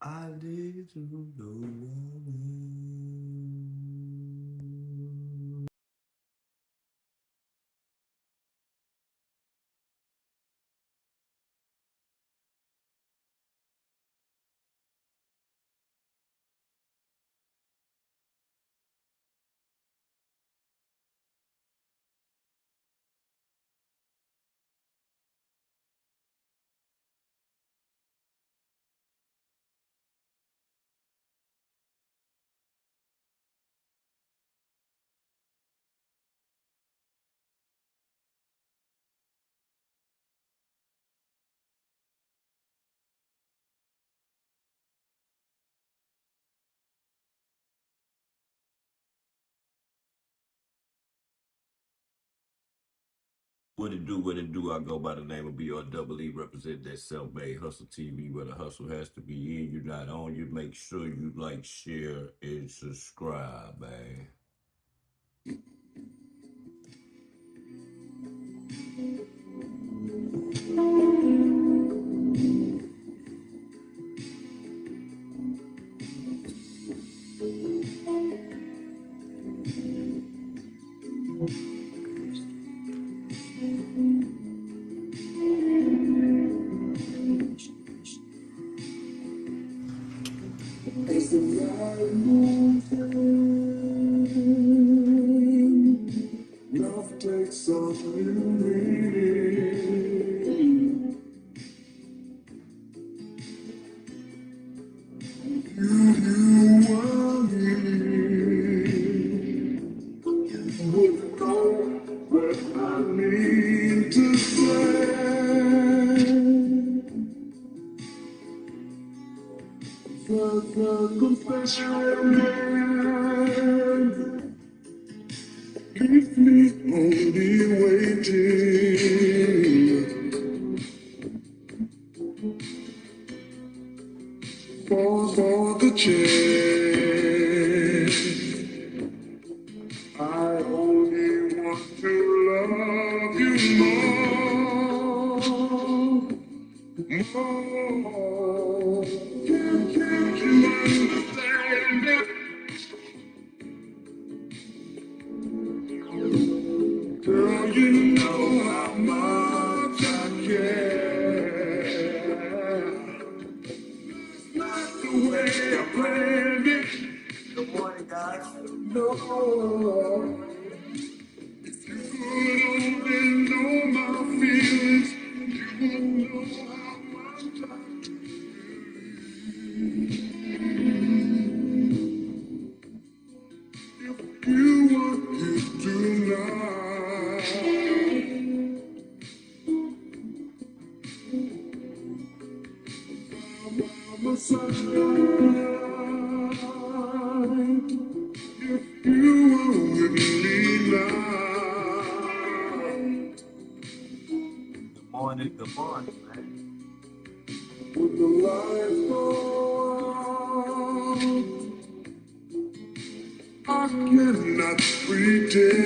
I need to know. What it do? I go by the name of BREE, represent that self-made hustle TV where the hustle has to be in. You're not on, you make sure you like, share, and subscribe, man. As the night moves in, love takes on new meaning. You were me. You would know what I mean to say. The confession leave me only waiting for the chance. I only want to love you more. Can't you understand it? Girl, you know how much I care. It's not the way I planned it. Good morning, guys. No. If you could only know my feelings, you would know how much I if you want you tonight. I'm a sunshine. If you were with me now. Good morning, man. With the lights on, I cannot pretend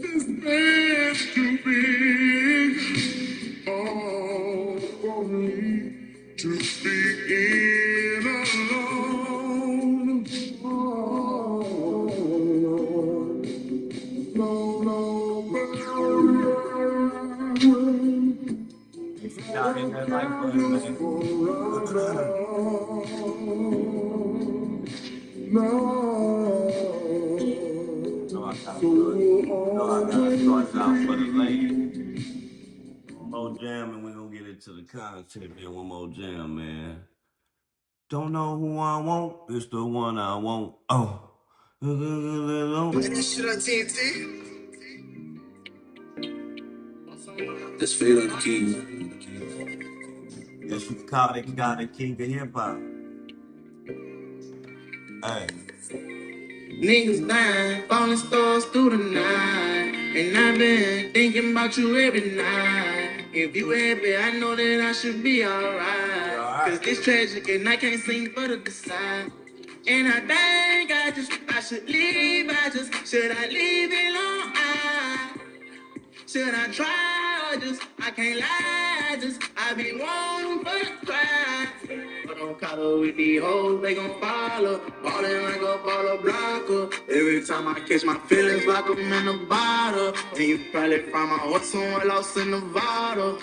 this man's too big all for me to be in alone. Oh, no, no, y'all in that like button, man. No. No, I gotta start out for the ladies. One more jam and we're gonna get into the content, man. One more jam, man. Don't know who I want, it's the one I want. Oh. Play this shit on TNT. This feel on the key. Yes, you call it, got the king of hip hop. Hey. Niggas dying, falling stars through the night. And I've been thinking about you every night. If you happy, I know that I should be alright. Cause this tragic and I can't sing for the decide. And I think I should leave. Should I leave it alone? Should I try? I can't lie, I be wrong for the cry. But don't caught up with these hoes, they gon' follow. Ballin' like a baller blocker. Every time I catch my feelings like I'm in a bottle. And you probably find my horse somewhere lost in Nevada.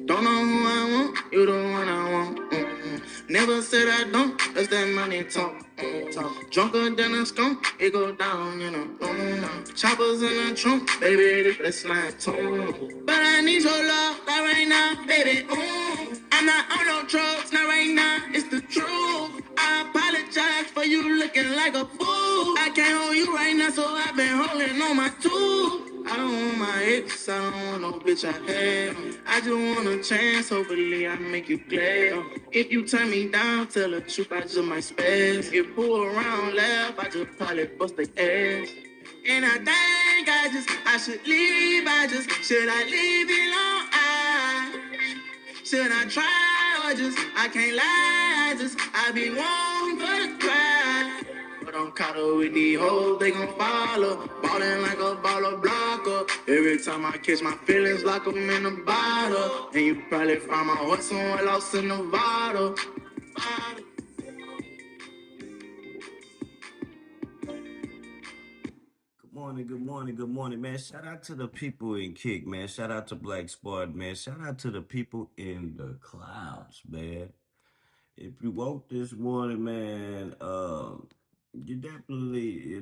Don't know who I want, you the one I want. Never said I don't, that's that money talk. Drunker than a skunk, it go down, you know. Choppers in the trunk, baby, this let's slide too. But I need your love, not right now, baby. I'm not on no drugs, not right now, it's the truth. I apologize for you looking like a fool. I can't hold you right now, so I've been holding on my tooth. I don't want my ex, I don't want no bitch I had. I just want a chance, hopefully I make you glad. If you turn me down, tell the truth, I just might spaz. If pull around, laugh, I just probably bust the ass. And I think I should leave, should I leave it alone? Should I try or I can't lie, I be wrong for the cry. But I'm caught up with these hoes, they gon' follow. Ballin' like a baller blocker. Every time I catch my feelings like I'm in a bottle. And you probably find my horse somewhere lost in Nevada. Good morning, man. Shout out to the people in Kick, man. Shout out to Black Sport, man. Shout out to the people in the clouds, man. If you woke this morning, man, you definitely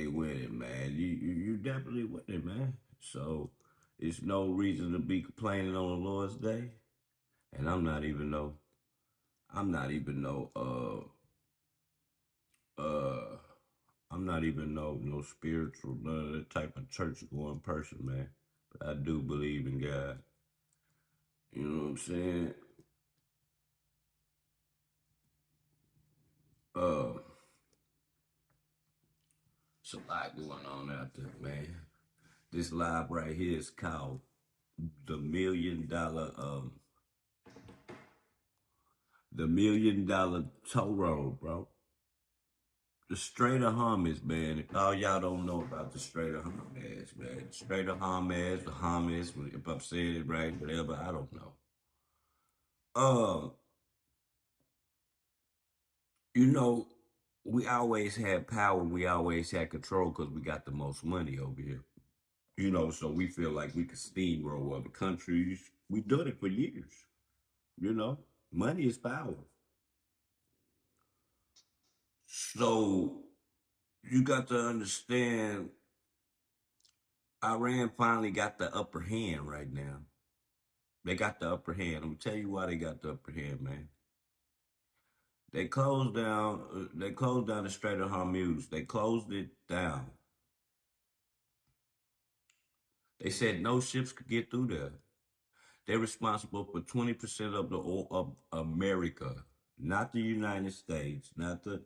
winning, man. You definitely winning, man. So it's no reason to be complaining on the Lord's Day, and I'm not even uh I'm not even no spiritual, none of that type of church going person, man. But I do believe in God. You know what I'm saying? Uh, it's a lot going on out there, man. This live right here is called the $1 million toll road, bro. The Strait of Hormuz, man. All y'all don't know about the Strait of Hormuz, man. Strait of Hormuz, the Hormuz, if I'm saying it right, whatever, I don't know. Uh, you know, we always had power, we always had control because we got the most money over here. You know, so we feel like we could steamroll other countries. We done it for years. You know, money is power. So you got to understand, Iran finally got the upper hand right now. They got the upper hand. I'm gonna tell you why they got the upper hand, man. They closed down the Strait of Hormuz. They closed it down. They said no ships could get through there. They're responsible for 20% of the oil of America, not the United States, not the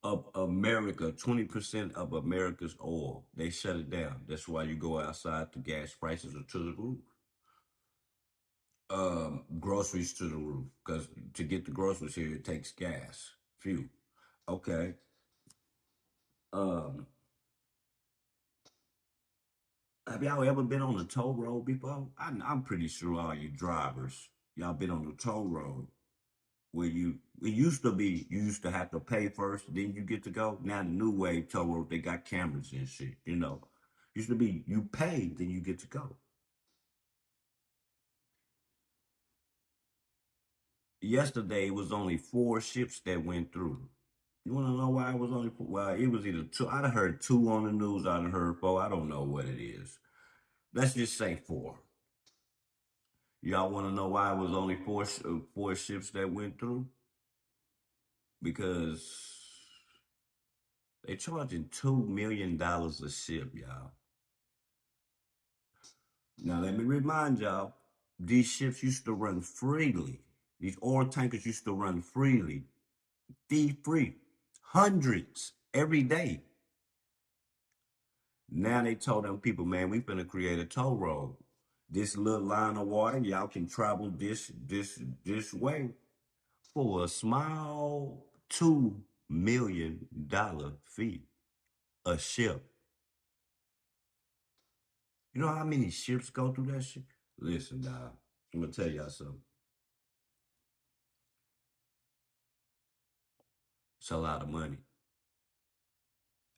of America, 20% of America's oil. They shut it down. That's why you go outside, the gas prices are to the roof. Groceries to the roof. Because to get the groceries here, it takes gas, fuel. Okay. Um, have y'all ever been on a toll road before? I'm pretty sure all you drivers, y'all been on the toll road where it used to be you used to have to pay first, then you get to go. Now the new way toll road, they got cameras and shit, you know. Used to be you pay, then you get to go. Yesterday it was only 4 ships that went through. You wanna know why it was only four? Well, it was either two. I'd have heard two on the news, I'd have heard four. I don't know what it is. Let's just say four. Y'all wanna know why it was only four ships that went through? Because they charging $2 million a ship, y'all. Now let me remind y'all, these ships used to run freely. These oil tankers used to run freely, fee free, hundreds every day. Now they told them people, man, we finna create a toll road. This little line of water, y'all can travel this way for a small $2 million fee a ship. You know how many ships go through that shit? Listen, dog, I'm gonna tell y'all something. It's a lot of money.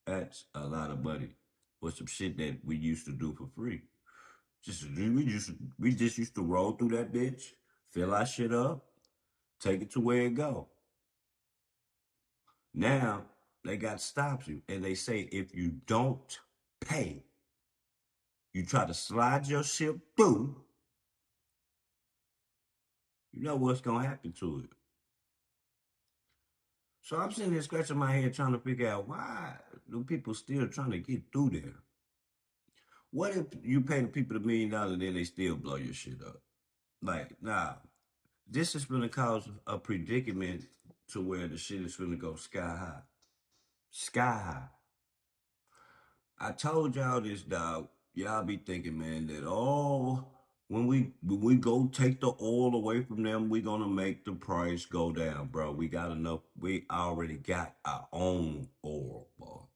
That's a lot of money for some shit that we used to do for free. We just used to roll through that bitch, fill our shit up, take it to where it go. Now they got stops you, and they say if you don't pay, you try to slide your ship through. You know what's gonna happen to it. So I'm sitting there scratching my head trying to figure out why do people still trying to get through there? What if you pay the people $1 million and then they still blow your shit up? Like, nah, this is gonna cause a predicament to where the shit is gonna go sky high. Sky high. I told y'all this, dog. Y'all be thinking, man, that when we go take the oil away from them, we gonna make the price go down, bro. We got enough. We already got our own oil, bro.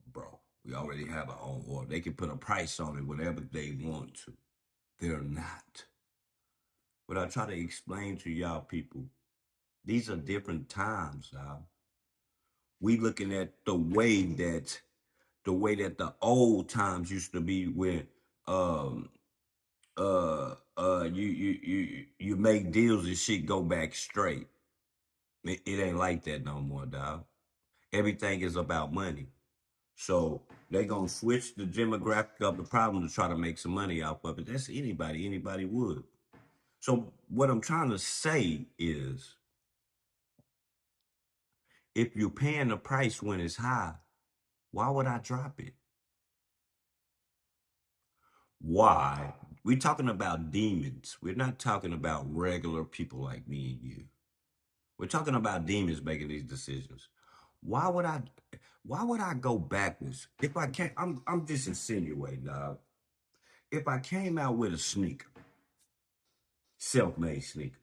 We already have our own oil. They can put a price on it whenever they want to. They're not. But I try to explain to y'all people, these are different times, dog. We looking at the way that the old times used to be when um you make deals and shit go back straight. It ain't like that no more, dog. Everything is about money. So they gonna switch the demographic of the problem to try to make some money off of it. That's anybody would. So what I'm trying to say is if you're paying the price when it's high, why would I drop it? Why? We're talking about demons. We're not talking about regular people like me and you. We're talking about demons making these decisions. Why would I why would I go backwards? If I can't I'm just insinuating, dog. If I came out with a sneaker, self-made sneaker,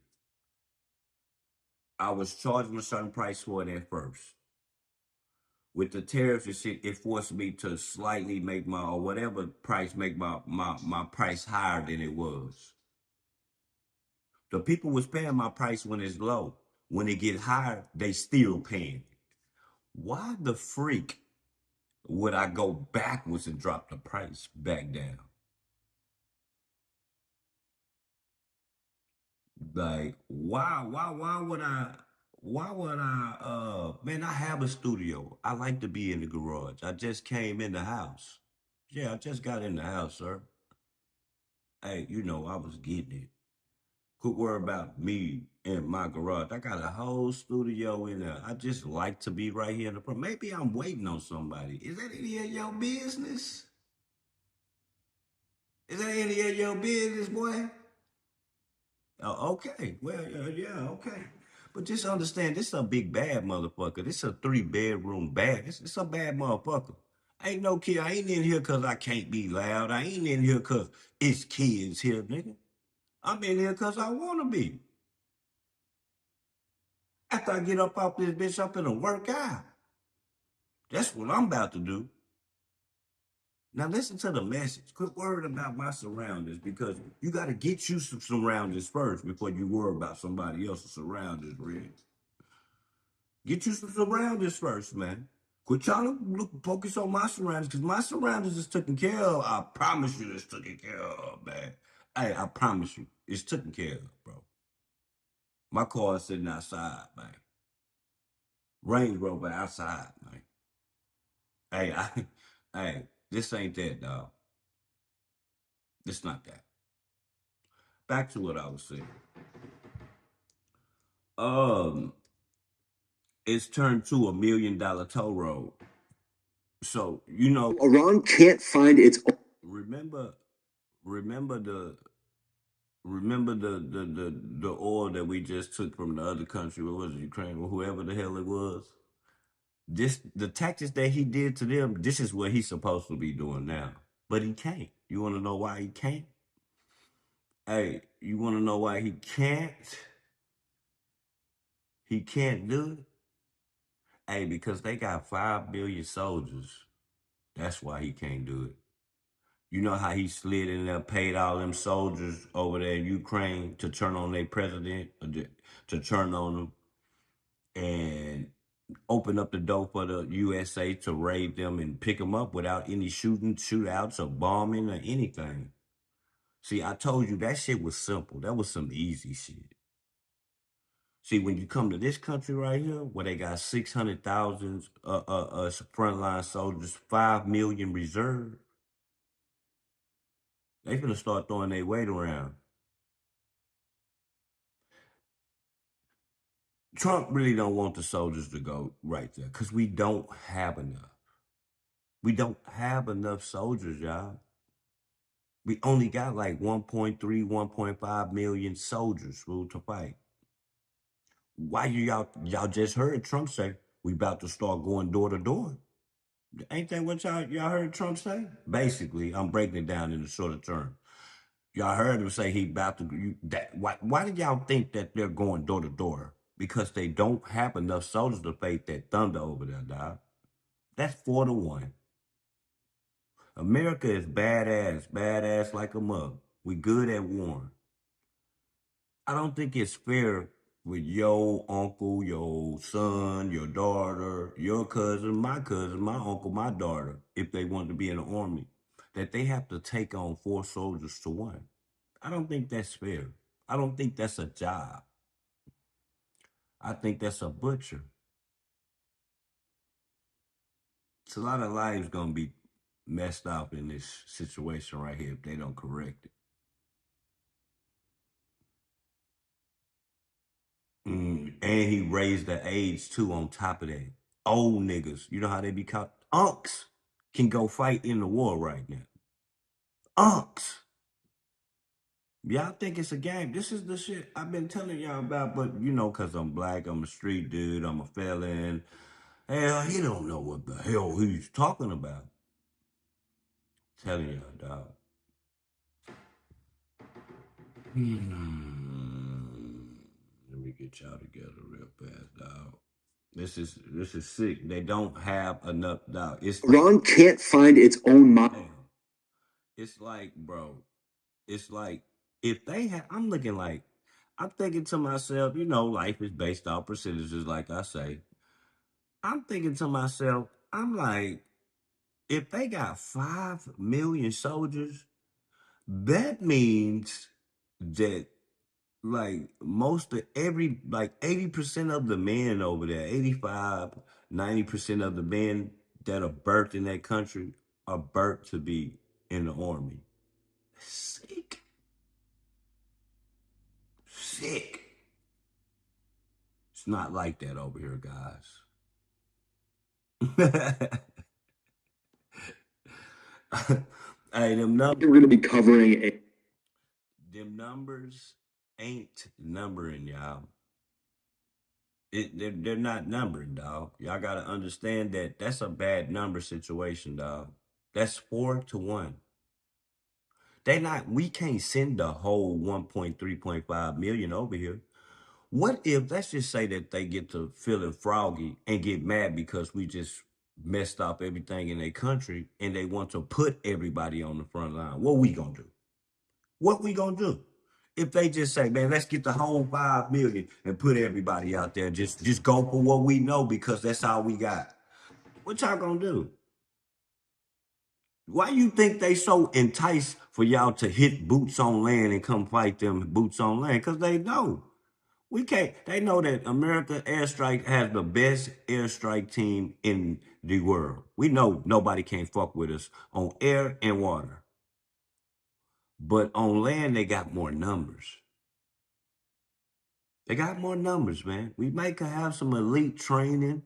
I was charging a certain price for it at first. With the tariffs and shit, it forced me to slightly make my or whatever price make my price higher than it was. The people was paying my price when it's low. When it get higher, they still paying. Why the freak would I go backwards and drop the price back down? Like, why would I, man, I have a studio. I like to be in the garage. I just came in the house. Yeah, I just got in the house, sir. Hey, I was getting it. Quit worry about me in my garage. I got a whole studio in there. I just like to be right here in the front. Maybe I'm waiting on somebody. Is that any of your business? Is that any of your business, boy? Oh, okay. Well, yeah, okay. But just understand, this is a big bad motherfucker. This is a 3-bedroom bad. It's a bad motherfucker. Ain't no kid. I ain't in here because I can't be loud. I ain't in here because it's kids here, nigga. I'm in here because I want to be. After I get up off this bitch, I'm finna work out. That's what I'm about to do. Now listen to the message. Quit worrying about my surroundings because you got to get you some surroundings first before you worry about somebody else's surroundings, really. Get you some surroundings first, man. Quit trying to focus on my surroundings because my surroundings is taken care of. I promise you it's taken care of, man. Hey, I promise you it's taken care of, bro. My car is sitting outside, man. Range Rover outside, man. Hey, hey, this ain't that, dog. It's not that. Back to what I was saying. Um, it's turned to $1 million toll road. So Iran can't find its. Remember, remember the remember the oil that we just took from the other country. What was it, Ukraine or whoever the hell it was? The tactics that he did to them. This is what he's supposed to be doing now, but he can't. You want to know why he can't? Hey, you want to know why he can't? He can't do it. Hey, because they got 5 billion soldiers. That's why he can't do it. You know how he slid in there, paid all them soldiers over there in Ukraine to turn on their president, to turn on them, and open up the door for the USA to raid them and pick them up without any shootouts, or bombing, or anything. See, I told you that shit was simple. That was some easy shit. See, when you come to this country right here, where they got 600,000 frontline soldiers, 5 million reserve, they finna start throwing their weight around. Trump really don't want the soldiers to go right there because we don't have enough. We don't have enough soldiers, y'all. We only got like 1.3, 1.5 million soldiers, fool, to fight. Why y'all just heard Trump say we about to start going door to door? Ain't that what y'all heard Trump say? Basically, I'm breaking it down in the shorter term. Y'all heard him say he about to why did y'all think that they're going door to door? Because they don't have enough soldiers to fight that thunder over there, dog. That's 4-1. America is badass like a mug. We good at war. I don't think it's fair with your uncle, your son, your daughter, your cousin, my uncle, my daughter, if they want to be in the army, that they have to take on 4 soldiers to 1. I don't think that's fair. I don't think that's a job. I think that's a butcher. It's a lot of lives gonna be messed up in this situation right here if they don't correct it. And he raised the age too on top of that. Old niggas, you know how they be called? Unks can go fight in the war right now. Unks. Y'all think it's a game. This is the shit I've been telling y'all about, but you know, cause I'm black, I'm a street dude, I'm a felon. Hell, he don't know what the hell he's talking about. Telling y'all, dog. Let me get y'all together real fast, dog. This is sick. They don't have enough, dog. Iran can't find its own mind. It's like, bro, it's like if they had, I'm thinking to myself, you know, life is based off percentages, like I say. I'm thinking to myself, I'm like, if they got 5 million soldiers, that means that like most of like 80% of the men over there, 85, 90% of the men that are birthed in that country are birthed to be in the army. Sick. Sick. It's not like that over here, guys. Hey, them numbers. We're going to be covering Them numbers ain't numbering, y'all. They're not numbering, dog. Y'all gotta understand that that's a bad number situation, dog. That's 4-1. We can't send the whole 1.3.5 million over here. What if, let's just say that they get to feeling froggy and get mad because we just messed up everything in their country and they want to put everybody on the front line? What we gonna do? What we gonna do? If they just say, man, let's get the whole 5 million and put everybody out there, just go for what we know because that's all we got. What y'all gonna do? Why you think they so enticed for y'all to hit boots on land and come fight them boots on land? Because they know. We can't. They know that America Airstrike has the best airstrike team in the world. We know nobody can fuck with us on air and water. But on land, they got more numbers. They got more numbers, man. We might could have some elite training.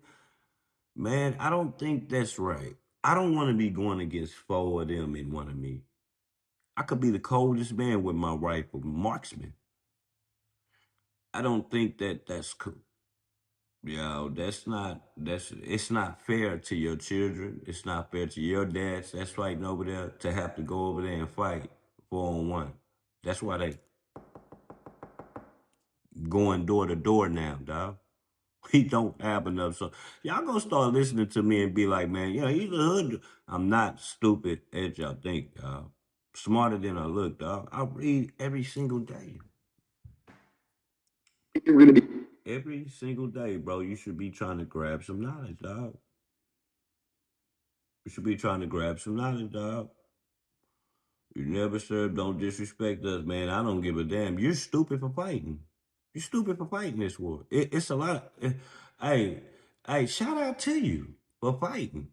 Man, I don't think that's right. I don't want to be going against 4 of them and 1 of me. I could be the coldest man with my rifle, marksman. I don't think that's cool. Yo, it's not fair to your children. It's not fair to your dads that's fighting over there to have to go over there and fight 4-on-1. That's why they going door to door now, dog. We don't have enough. So y'all gonna start listening to me and be like, man, he's a hood. I'm not stupid as y'all think, y'all. Smarter than I look, dog. I read every single day. Every single day, bro. You should be trying to grab some knowledge, dog. You should be trying to grab some knowledge, dog. You never serve, don't disrespect us, man. I don't give a damn. You're stupid for fighting. You're stupid for fighting this war. It's a lot. Hey, hey, shout out to you for fighting.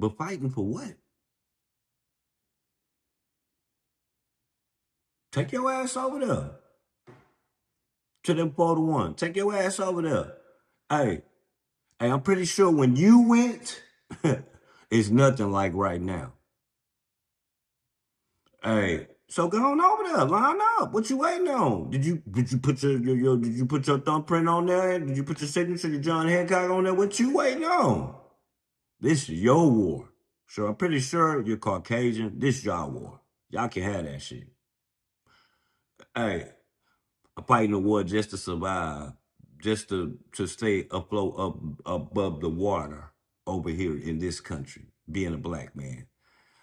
But fighting for what? Take your ass over there to them 4 to 1. Take your ass over there. Hey, hey, I'm pretty sure when you went, it's nothing like right now. Hey, so go on over there, line up. What you waiting on? Did you put your did you put your thumbprint on there? Did you put your signature, your John Hancock on there? What you waiting on? This is your war. So I'm pretty sure you're Caucasian. This is y'all war. Y'all can have that shit. Hey, I'm fighting the war just to survive, just to stay afloat up above the water over here in this country, being a black man.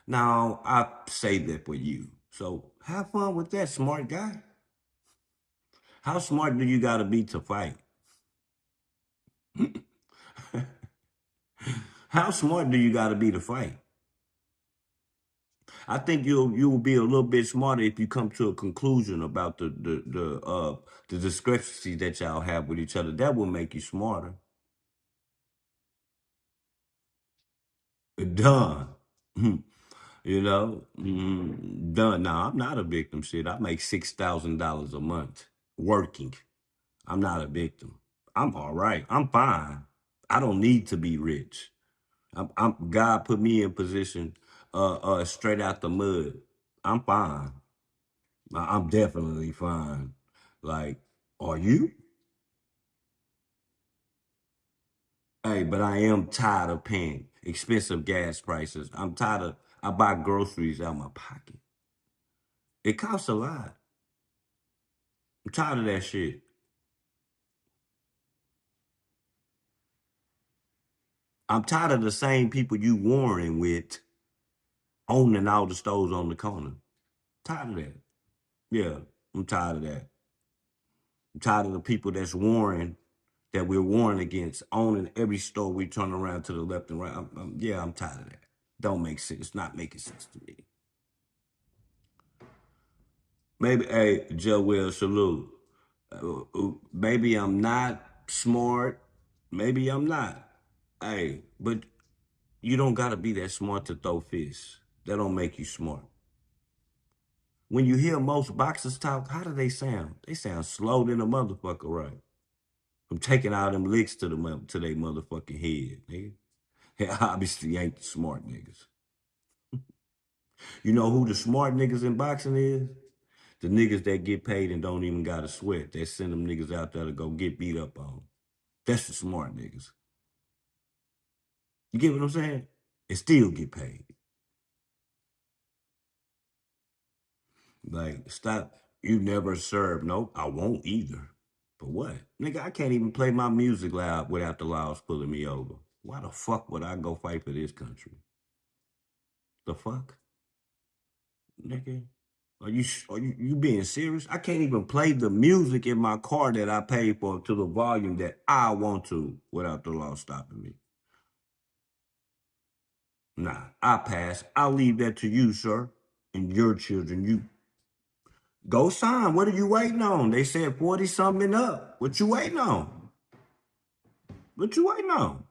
Now, I say that for you. So have fun with that, smart guy. How smart do you gotta be to fight? How smart do you gotta be to fight? I think you'll be a little bit smarter if you come to a conclusion about the discrepancy that y'all have with each other. That will make you smarter. Done. You know, done. Now I'm not a victim. Shit, I make $6,000 a month working. I'm not a victim. I'm all right. I'm fine. I don't need to be rich. God put me in position, straight out the mud. I'm fine. I'm definitely fine. Like, are you? Hey, but I am tired of paying expensive gas prices. I buy groceries out my pocket. It costs a lot. I'm tired of that shit. I'm tired of the same people you warring with owning all the stores on the corner. Tired of that. Yeah, I'm tired of that. I'm tired of the people that we're warring against, owning every store we turn around to the left and right. Yeah, I'm tired of that. Don't make sense. It's not making sense to me. Maybe, hey, Joe Will, salute. Maybe I'm not smart. Maybe I'm not. Hey, but you don't gotta be that smart to throw fists. That don't make you smart. When you hear most boxers talk, how do they sound? They sound slow than a motherfucker, right? From taking all them licks to their motherfucking head, nigga. They obviously ain't the smart niggas. You know who the smart niggas in boxing is? The niggas that get paid and don't even gotta sweat. They send them niggas out there to go get beat up on. That's the smart niggas. You get what I'm saying? And still get paid. Like, stop. You never serve. Nope, I won't either. For what? Nigga, I can't even play my music loud without the laws pulling me over. Why the fuck would I go fight for this country? The fuck? Nigga? Are you being serious? I can't even play the music in my car that I paid for to the volume that I want to without the law stopping me. Nah, I pass. I'll leave that to you, sir, and your children. You go sign. What are you waiting on? They said 40 something up. What you waiting on? What you waiting on?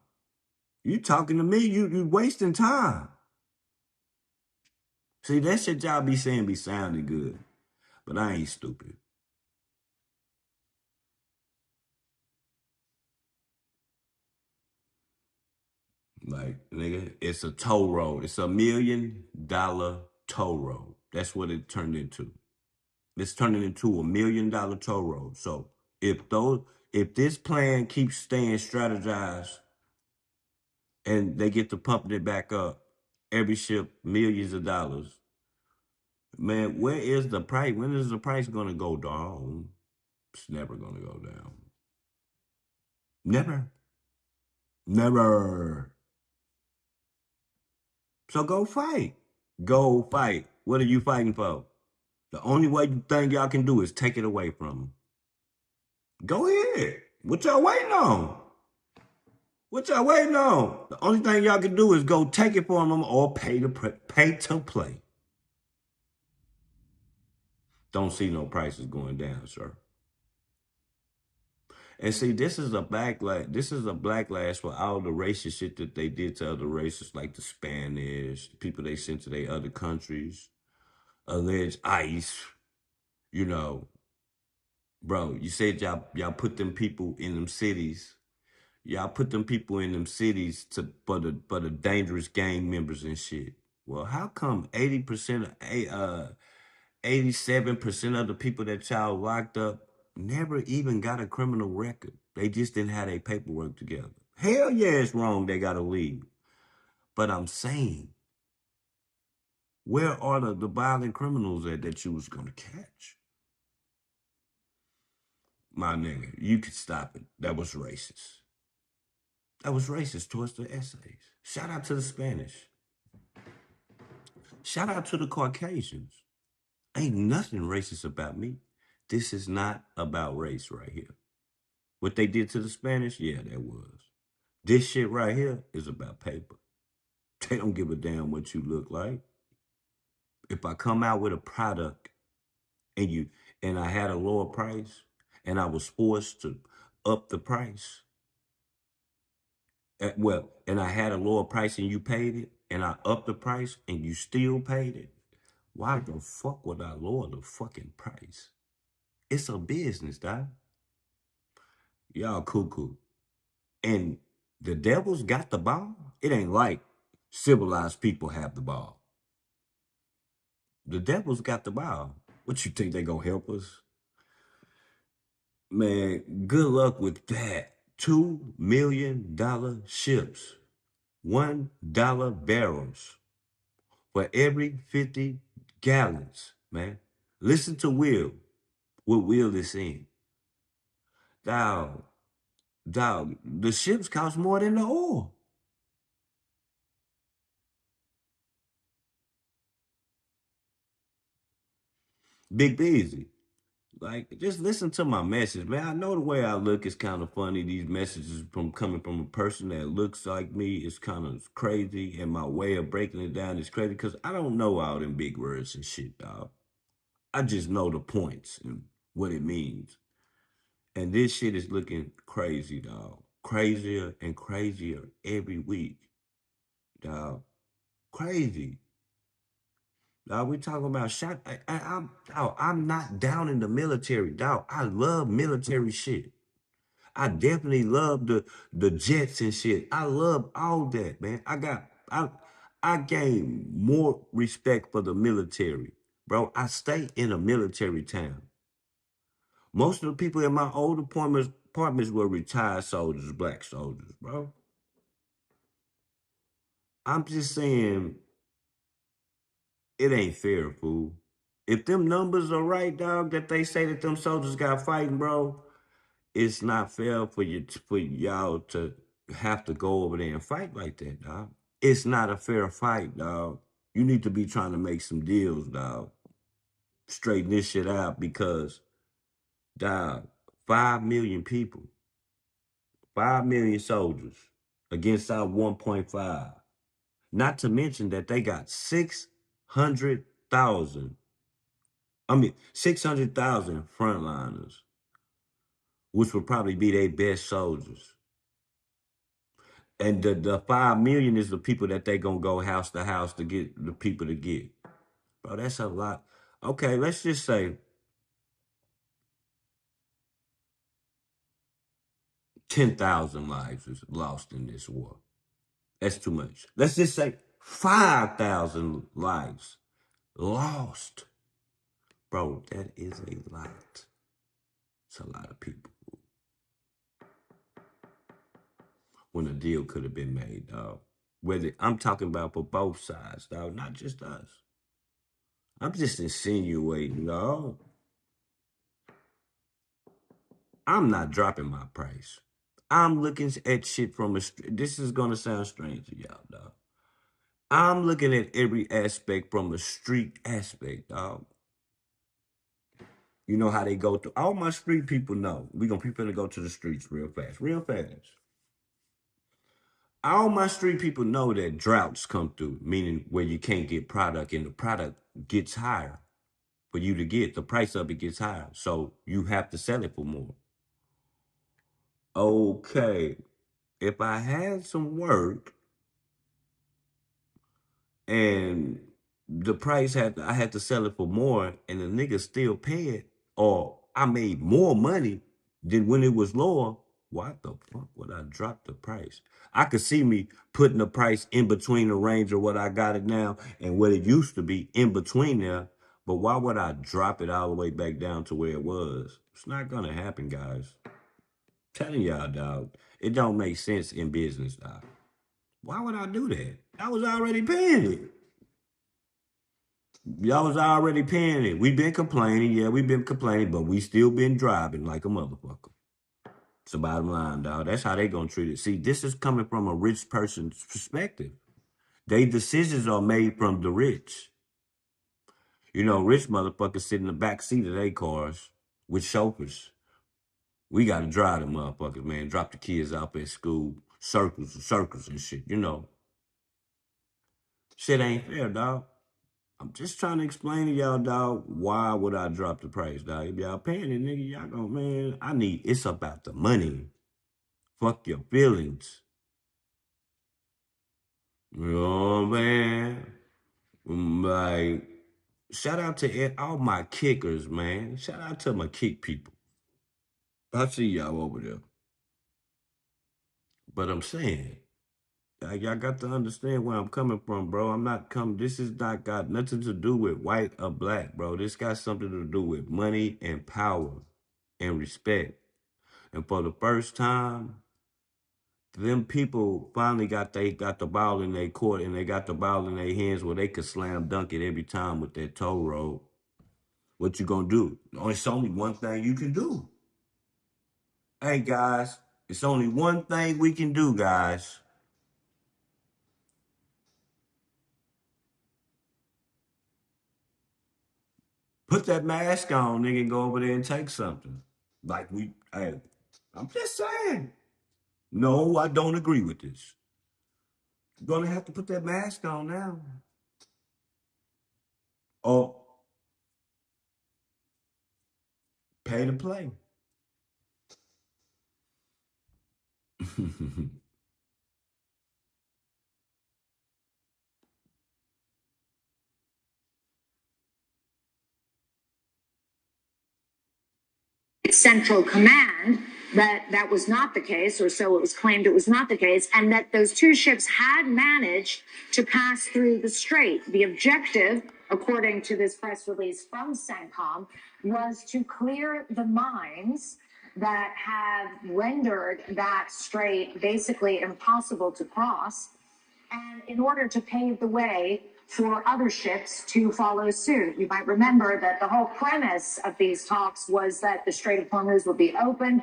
You talking to me? You wasting time. See, that shit y'all be saying be sounding good, but I ain't stupid. Like, nigga, it's a toll road. It's $1 million toll road. That's what it turned into. It's turning into $1 million toll road. So if this plan keeps staying strategized and they get to pumping it back up, every ship millions of dollars. Man, where is the price? When is the price gonna go down? It's never gonna go down. Never. Never. So go fight. Go fight. What are you fighting for? The only way you think y'all can do is take it away from them. Go ahead. What y'all waiting on? What y'all waiting on? The only thing y'all can do is go take it from them or pay to play. Don't see no prices going down, sir. And see, this is a backlash. This is a backlash for all the racist shit that they did to other races, like the Spanish, the people they sent to their other countries, alleged ICE. You know, bro, you said y'all put them people in them cities. Y'all put them people in them cities to for the dangerous gang members and shit. Well, how come 80% of 87% of the people that y'all locked up never even got a criminal record? They just didn't have their paperwork together. Hell yeah, it's wrong. They got to leave. But I'm saying, where are the violent criminals that you was going to catch? My nigga, you could stop it. That was racist. That was racist towards the essays. Shout out to the Spanish. Shout out to the Caucasians. Ain't nothing racist about me. This is not about race right here. What they did to the Spanish, yeah, that was. This shit right here is about paper. They don't give a damn what you look like. If I come out with a product and I had a lower price and I was forced to up the price, and I had a lower price and you paid it, and I upped the price and you still paid it, why the fuck would I lower the fucking price? It's a business, dog. Y'all cuckoo. And the devil's got the ball. It ain't like civilized people have the ball. The devil's got the ball. What you think they gonna help us? Man, good luck with that. $2 million ships, $1 barrels for every 50 gallons, man. Listen to Will, what Will is saying. Dog, the ships cost more than the oil. Big Busy. Like, just listen to my message, man. I know the way I look is kind of funny. These messages from coming from a person that looks like me is kind of crazy, and my way of breaking it down is crazy because I don't know all them big words and shit, dog. I just know the points and what it means. And this shit is looking crazy, dog. Crazier and crazier every week, dog. Crazy. Dog, we talking about shot. I'm not down in the military, dog. I love military shit. I definitely love the jets and shit. I love all that, man. I gain more respect for the military, bro. I stay in a military town. Most of the people in my old apartments were retired soldiers, black soldiers, bro. I'm just saying, it ain't fair, fool. If them numbers are right, dog, that they say that them soldiers got fighting, bro, it's not fair for y'all to have to go over there and fight like that, dog. It's not a fair fight, dog. You need to be trying to make some deals, dog. Straighten this shit out because, dog, 5 million people, 5 million soldiers against our 1.5. Not to mention that they got 600,000 frontliners, which would probably be their best soldiers. And the 5 million is the people that they gonna go house to house to get the people to get. Bro, that's a lot. Okay, let's just say 10,000 lives is lost in this war. That's too much. Let's just say 5,000 lives lost. Bro, that is a lot. It's a lot of people. When a deal could have been made, dog. Whether I'm talking about for both sides, dog, not just us. I'm just insinuating, dog. I'm not dropping my price. I'm looking at shit from this is gonna sound strange to y'all, dog. I'm looking at every aspect from a street aspect, dog. You know how they go through. All my street people know. We gonna go to the streets real fast, real fast. All my street people know that droughts come through, meaning where you can't get product and the product gets higher for you to get. The price of it gets higher. So you have to sell it for more. Okay. If I had some work and the price I had to sell it for more and the nigga still pay it, or I made more money than when it was lower, why the fuck would I drop the price? I could see me putting the price in between the range of what I got it now and what it used to be in between there, but why would I drop it all the way back down to where it was? It's not gonna happen, guys. I'm telling y'all, dog, it don't make sense in business, dog. Why would I do that? I was already paying it. Y'all was already paying it. We been complaining. Yeah, we been complaining, but we still been driving like a motherfucker. It's the bottom line, dog. That's how they gonna treat it. See, this is coming from a rich person's perspective. They decisions are made from the rich. You know, rich motherfuckers sit in the back seat of their cars with chauffeurs. We gotta drive them motherfuckers, man. Drop the kids off at school, circles and shit, you know. Shit ain't fair, dog. I'm just trying to explain to y'all, dog, why would I drop the price, dog? If y'all paying it, nigga, y'all go, man, it's about the money. Fuck your feelings. You know what I'm saying? Like, shout out to all my kickers, man. Shout out to my kick people. I see y'all over there. But I'm saying, y'all got to understand where I'm coming from, bro. This has not got nothing to do with white or black, bro. This got something to do with money and power and respect. And for the first time, them people finally got the ball in their court and they got the ball in their hands where they could slam dunk it every time with that toe roll. What you gonna do? Oh, it's only one thing you can do. Hey guys, it's only one thing we can do, guys. Put that mask on, nigga, and go over there and take something. Hey, I'm just saying. No, I don't agree with this. You're gonna have to put that mask on now. Or pay to play. Central command that was not the case, or so it was claimed it was not the case, and that those two ships had managed to pass through the strait. The objective, according to this press release from CENTCOM, was to clear the mines that have rendered that strait basically impossible to cross, and in order to pave the way for other ships to follow suit. You might remember that the whole premise of these talks was that the Strait of Hormuz would be open.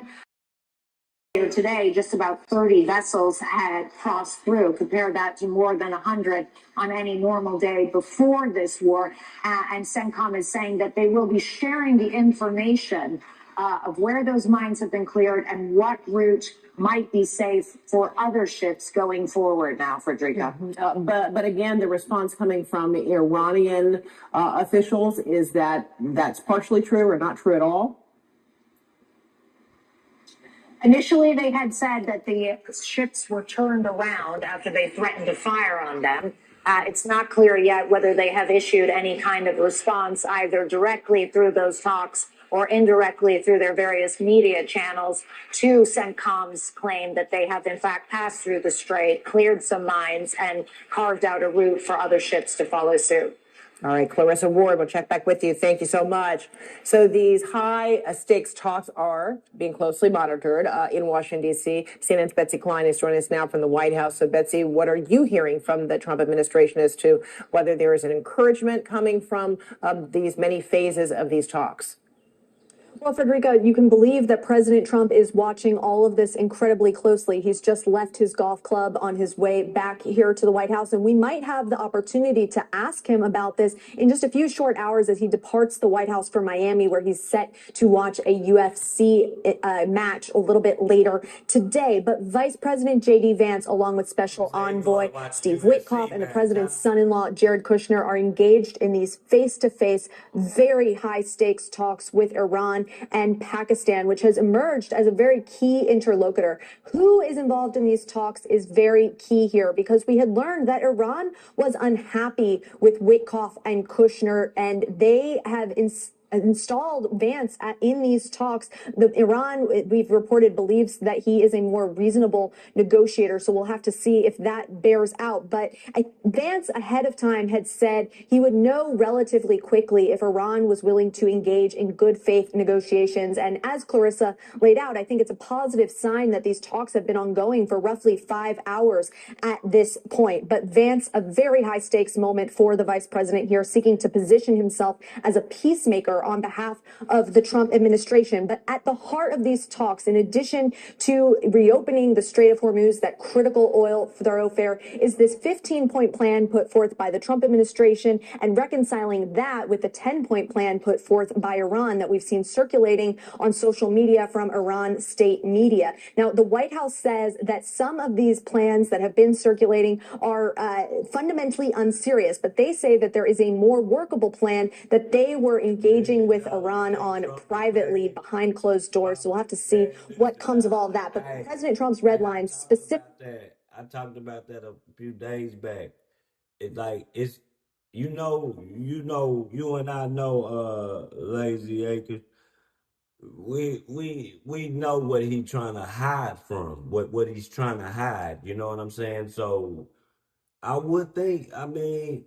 Today, just about 30 vessels had crossed through. Compare that to more than 100 on any normal day before this war. And CENTCOM is saying that they will be sharing the information of where those mines have been cleared and what route might be safe for other ships going forward now, Frederica. But again, the response coming from Iranian officials is that that's partially true or not true at all. Initially, they had said that the ships were turned around after they threatened to fire on them. It's not clear yet whether they have issued any kind of response, either directly through those talks or indirectly through their various media channels, to CENTCOM's claim that they have in fact passed through the strait, cleared some mines, and carved out a route for other ships to follow suit. All right, Clarissa Ward, we'll check back with you. Thank you so much. So these high stakes talks are being closely monitored in Washington, D.C. CNN's Betsy Klein is joining us now from the White House. So, Betsy, what are you hearing from the Trump administration as to whether there is an encouragement coming from these many phases of these talks? Well, Frederica, you can believe that President Trump is watching all of this incredibly closely. He's just left his golf club on his way back here to the White House, and we might have the opportunity to ask him about this in just a few short hours as he departs the White House for Miami, where he's set to watch a UFC match a little bit later today. But Vice President J.D. Vance, along with Special Envoy Steve Witkoff and the president's son-in-law, Jared Kushner, are engaged in these face-to-face, very high-stakes talks with Iran and Pakistan, which has emerged as a very key interlocutor. Who is involved in these talks is very key here, because we had learned that Iran was unhappy with Witkoff and Kushner, and they have installed Vance in these talks. Iran, we've reported, believes that he is a more reasonable negotiator, so we'll have to see if that bears out. But Vance ahead of time had said he would know relatively quickly if Iran was willing to engage in good faith negotiations. And as Clarissa laid out, I think it's a positive sign that these talks have been ongoing for roughly 5 hours at this point. But Vance, a very high stakes moment for the vice president here, seeking to position himself as a peacemaker on behalf of the Trump administration. But at the heart of these talks, in addition to reopening the Strait of Hormuz, that critical oil thoroughfare, is this 15-point plan put forth by the Trump administration, and reconciling that with the 10-point plan put forth by Iran that we've seen circulating on social media from Iran state media. Now, the White House says that some of these plans that have been circulating are fundamentally unserious, but they say that there is a more workable plan that they were engaging with Iran on privately behind closed doors. So we'll have to see what comes of all of that. But President Trump's red line specifically. I talked about that a few days back. It's you and I know Lazy Acres. We know what he's trying to hide from, what he's trying to hide, you know what I'm saying? So I would think, I mean,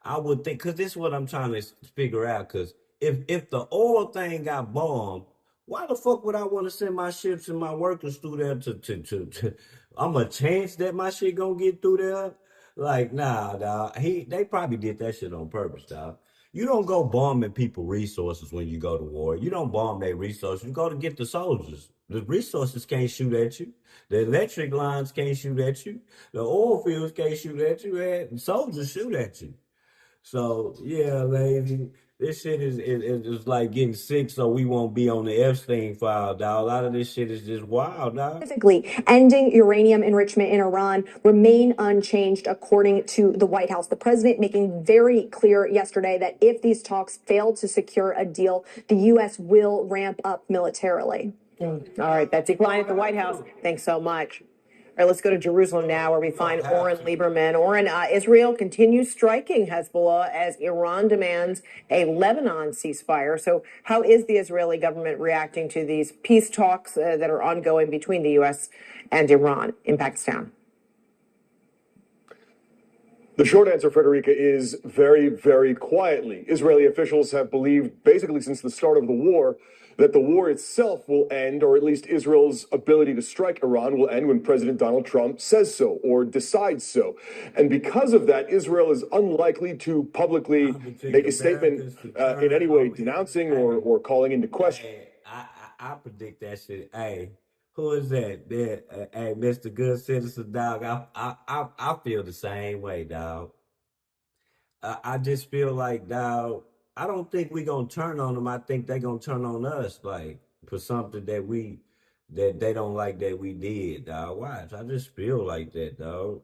I would think, because this is what I'm trying to figure out. Because if the oil thing got bombed, why the fuck would I want to send my ships and my workers through there to I'm a chance that my shit gonna get through there? Like, nah, dog. They probably did that shit on purpose, dog. You don't go bombing people resources when you go to war. You don't bomb their resources. You go to get the soldiers. The resources can't shoot at you. The electric lines can't shoot at you. The oil fields can't shoot at you. And soldiers shoot at you. So yeah, Lazy, this shit is like getting sick, so we won't be on the Epstein file, dog. A lot of this shit is just wild, dog. Specifically, ending uranium enrichment in Iran remain unchanged, according to the White House. The president making very clear yesterday that if these talks fail to secure a deal, the U.S. will ramp up militarily. All right, Betsy Klein at the White House. Thanks so much. All right, let's go to Jerusalem now, where we find Oren Lieberman. Oren, Israel continues striking Hezbollah as Iran demands a Lebanon ceasefire. So how is the Israeli government reacting to these peace talks that are ongoing between the U.S. and Iran in Pakistan? The short answer, Frederica, is very, very quietly. Israeli officials have believed, basically since the start of the war, that the war itself will end, or at least Israel's ability to strike Iran will end when President Donald Trump says so or decides so. And because of that, Israel is unlikely to publicly make a statement in any way denouncing or calling into question. I predict that shit. Hey, who is that? Hey, Mr. Good Citizen, dog. I feel the same way, dog. I just feel like, dog, I don't think we gonna turn on them. I think they gonna turn on us, like, for something that they don't like that we did, dog. Watch, I just feel like that, dog.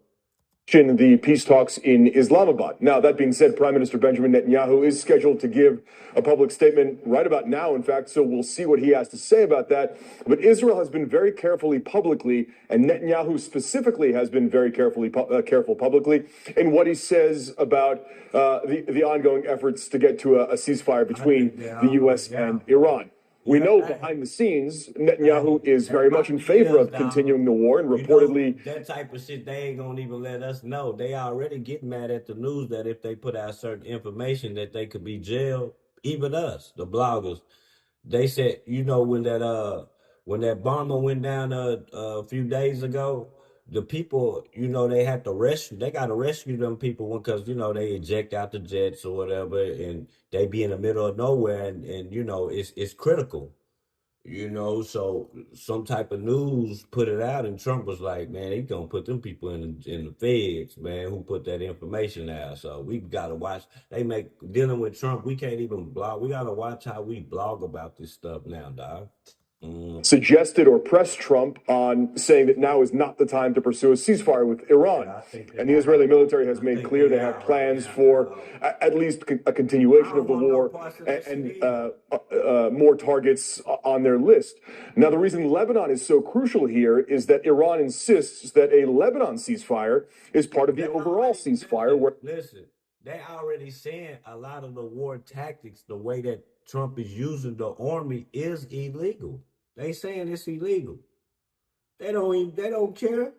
The peace talks in Islamabad. Now, that being said, Prime Minister Benjamin Netanyahu is scheduled to give a public statement right about now, in fact, so we'll see what he has to say about that. But Israel has been very carefully publicly, and Netanyahu specifically has been very careful publicly in what he says about the ongoing efforts to get to a ceasefire between the U.S. and Iran. We know behind the scenes, Netanyahu is very much in favor of continuing the war, and reportedly that type of shit, they ain't gonna even let us know. They already get mad at the news that if they put out certain information that they could be jailed. Even us, the bloggers, they said, when that bomber went down a few days ago, the people, they have to rescue. They got to rescue them people because they eject out the jets or whatever, and they be in the middle of nowhere, and it's critical. So some type of news put it out, and Trump was like, "Man, he gonna put them people in the feds, man, who put that information out." So we gotta watch. They make dealing with Trump. We can't even blog. We gotta watch how we blog about this stuff now, dog. Suggested or pressed Trump on saying that now is not the time to pursue a ceasefire with Iran. And the Israeli military has made clear they have plans for at least a continuation of the war and more targets on their list. Now, the reason Lebanon is so crucial here is that Iran insists that a Lebanon ceasefire is part of the overall ceasefire. Listen, they already saying a lot of the war tactics, the way that Trump is using the army is illegal. They saying it's illegal. They don't care.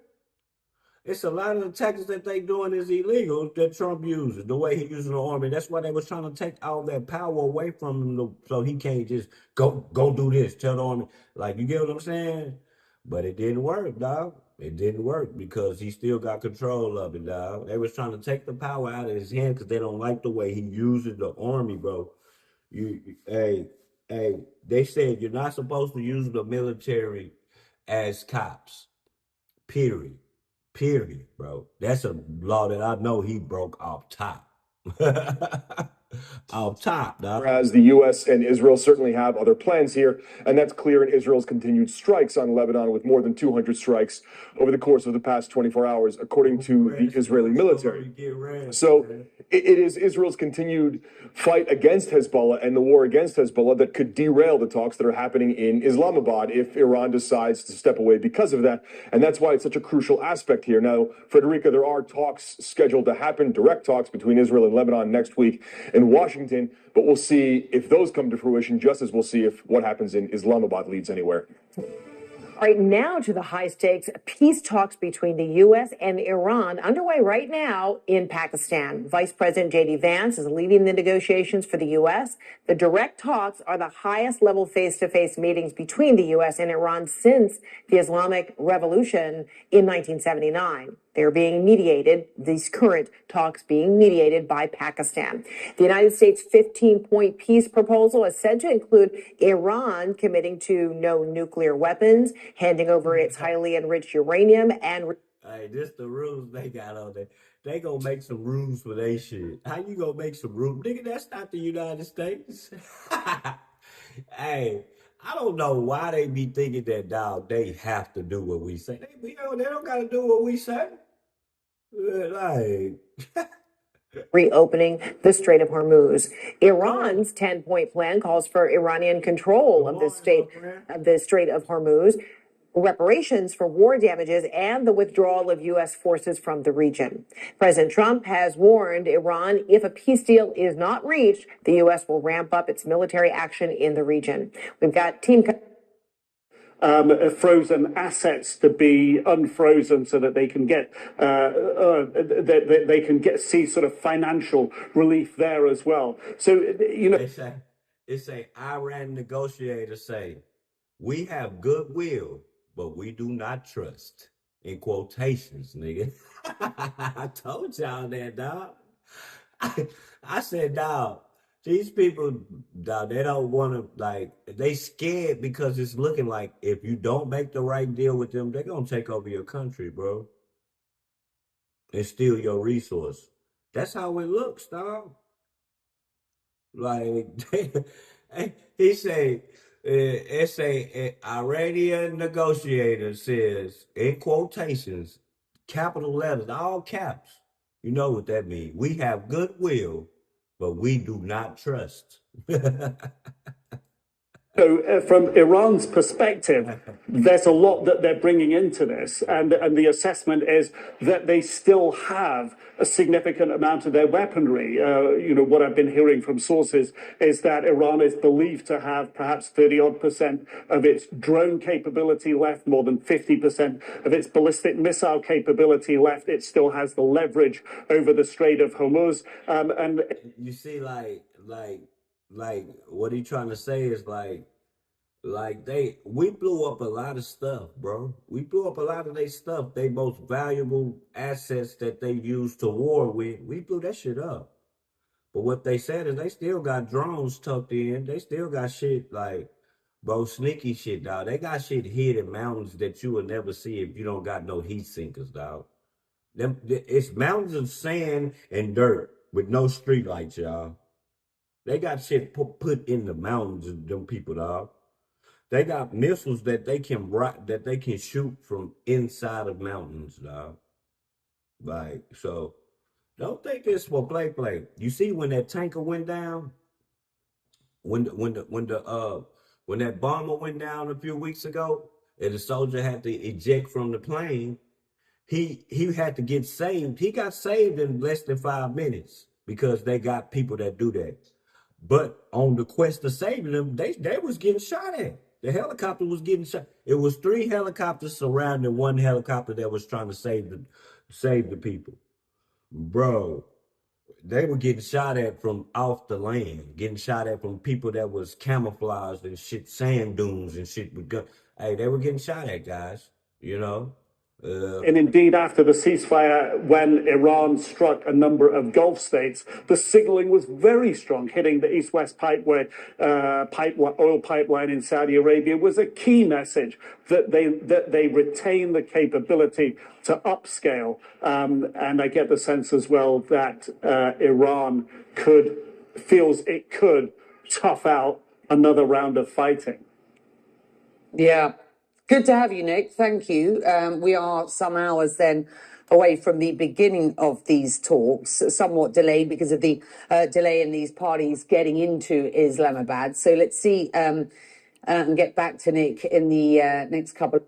It's a lot of the tactics that they doing is illegal that Trump uses, the way he using the army. That's why they was trying to take all that power away from him so he can't just go do this, tell the army. Like, you get what I'm saying? But it didn't work, dog. It didn't work because he still got control of it, dog. They was trying to take the power out of his hand because they don't like the way he uses the army, bro. Hey, they said you're not supposed to use the military as cops. Period. Period, bro. That's a law that I know he broke off top. Off top, dog. Whereas the U.S. and Israel certainly have other plans here, and that's clear in Israel's continued strikes on Lebanon, with more than 200 strikes over the course of the past 24 hours, according to the Israeli military. So it is Israel's continued fight against Hezbollah and the war against Hezbollah that could derail the talks that are happening in Islamabad if Iran decides to step away because of that. And that's why it's such a crucial aspect here. Now, Frederica, there are talks scheduled to happen, direct talks between Israel and Lebanon next week in Washington, but we'll see if those come to fruition, just as we'll see if what happens in Islamabad leads anywhere. All right, now to the high-stakes peace talks between the U.S. and Iran underway right now in Pakistan. Vice President J.D. Vance is leading the negotiations for the U.S. The direct talks are the highest-level face-to-face meetings between the U.S. and Iran since the Islamic Revolution in 1979. They're being mediated, these current talks being mediated by Pakistan. The United States' 15-point peace proposal is said to include Iran committing to no nuclear weapons, handing over its highly enriched uranium, and... Hey, this the rules they got on there. They gonna make some rules for they shit. How you gonna make some rules? Nigga, that's not the United States. Hey, I don't know why they be thinking that, dog, they have to do what we say. They don't gotta do what we say. Like... reopening the Strait of Hormuz. Iran's 10-point plan calls for Iranian control of the Strait of Hormuz, reparations for war damages, and the withdrawal of U.S. forces from the region. President Trump has warned Iran if a peace deal is not reached, the U.S. will ramp up its military action in the region. We've got team... frozen assets to be unfrozen so that they can see sort of financial relief there as well. So it's a Iran negotiators say we have goodwill, but we do not trust. In quotations, nigga. I told y'all that, dog. I said, dog. These people, dog, they don't want to, like, they scared because it's looking like if you don't make the right deal with them, they're going to take over your country, bro. And steal your resource. That's how it looks, dog. Like, he say, it's a Iranian negotiator says, in quotations, capital letters, all caps. You know what that means. We have goodwill, but we do not trust. So from Iran's perspective, there's a lot that they're bringing into this. And the assessment is that they still have a significant amount of their weaponry. What I've been hearing from sources is that Iran is believed to have perhaps 30-odd% of its drone capability left, more than 50% of its ballistic missile capability left. It still has the leverage over the Strait of Hormuz. And you see, like what he trying to say is like Like we blew up a lot of stuff, bro. We blew up a lot of their stuff. They most valuable assets that they used to war with. We blew that shit up. But what they said is they still got drones tucked in. They still got shit like, bro, sneaky shit, dog. They got shit hid in mountains that you will never see if you don't got no heat sinkers, dog. It's mountains of sand and dirt with no street lights, y'all. They got shit put in the mountains, them people, dog. They got missiles that they can shoot from inside of mountains, dog. Like, so don't think this for play. You see when that tanker went down, when that bomber went down a few weeks ago, and the soldier had to eject from the plane, he had to get saved. He got saved in less than 5 minutes because they got people that do that. But on the quest of saving them, they was getting shot at. The helicopter was getting shot. It was 3 helicopters surrounding one helicopter that was trying to save the people. Bro, they were getting shot at from off the land, getting shot at from people that was camouflaged and shit, sand dunes and shit with guns. Hey, they were getting shot at, guys. You know? And indeed, after the ceasefire, when Iran struck a number of Gulf states, the signaling was very strong. Hitting the East-West oil pipeline in Saudi Arabia was a key message that they retain the capability to upscale. And I get the sense as well that Iran feels it could tough out another round of fighting. Yeah. Good to have you, Nick. Thank you. We are some hours then away from the beginning of these talks, somewhat delayed because of the delay in these parties getting into Islamabad. So let's see and get back to Nick in the next couple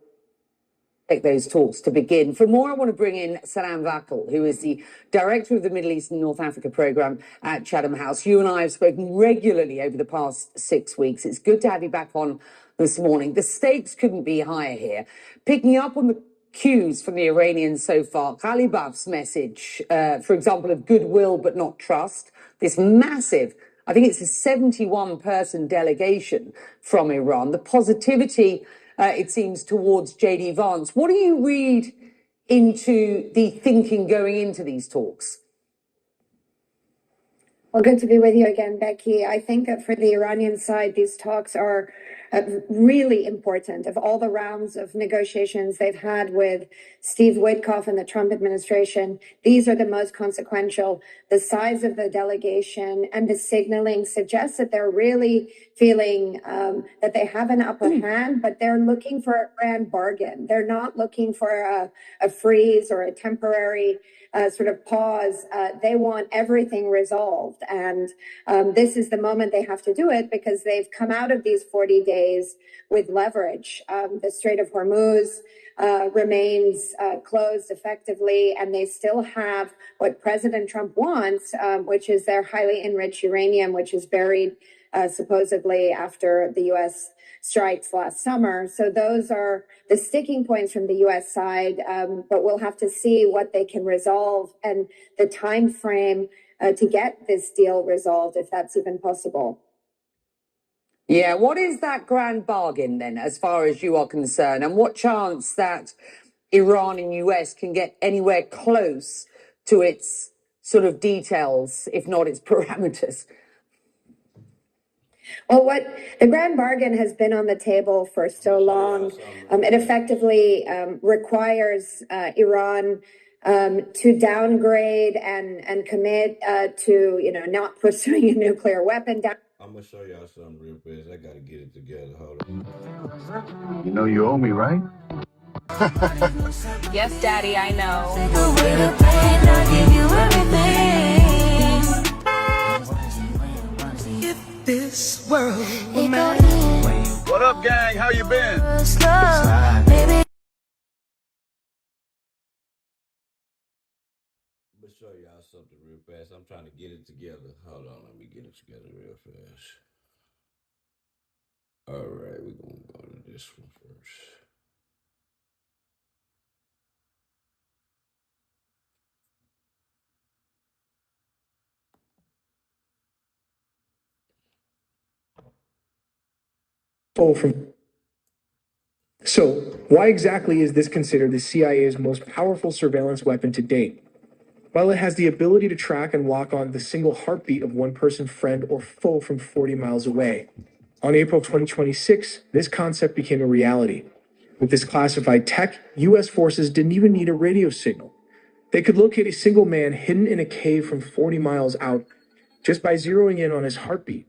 take those talks to begin. For more, I want to bring in Salam Vakil, who is the director of the Middle East and North Africa program at Chatham House. You and I have spoken regularly over the past 6 weeks. It's good to have you back on this morning. The stakes couldn't be higher here. Picking up on the cues from the Iranians so far, Ghalibaf's message, for example, of goodwill but not trust, this massive, I think it's a 71-person delegation from Iran, the positivity it seems, towards J.D. Vance. What do you read into the thinking going into these talks? Well, good to be with you again, Becky. I think that for the Iranian side, these talks are really important. Of all the rounds of negotiations they've had with Steve Witkoff and the Trump administration, these are the most consequential. The size of the delegation and the signaling suggests that they're really feeling that they have an upper hand, but they're looking for a grand bargain. They're not looking for a freeze or a temporary sort of pause. They want everything resolved. And this is the moment they have to do it because they've come out of these 40 days with leverage. The Strait of Hormuz remains closed effectively, and they still have what President Trump wants, which is their highly enriched uranium, which is buried supposedly after the U.S. strikes last summer. So those are the sticking points from the U.S. side, but we'll have to see what they can resolve and the time frame to get this deal resolved, if that's even possible. Yeah, what is that grand bargain then, as far as you are concerned, and what chance that Iran and US can get anywhere close to its sort of details, if not its parameters? Well, what the grand bargain has been on the table for so long, it effectively requires Iran to downgrade and commit to, not pursuing a nuclear weapon. I'm gonna show y'all something real fast. I gotta get it together. Hold on. You know you owe me, right? Yes, Daddy, I know. If this world were What up, gang? How you been? I'm gonna show y'all something real fast. I'm trying to get it together. Hold on, let me get it together real fast. All right, we're gonna go to this one first. full from. So, why exactly is this considered the CIA's most powerful surveillance weapon to date? Well, it has the ability to track and lock on the single heartbeat of one person, friend, or foe from 40 miles away. On April 2026, this concept became a reality. With this classified tech, U.S. forces didn't even need a radio signal. They could locate a single man hidden in a cave from 40 miles out just by zeroing in on his heartbeat.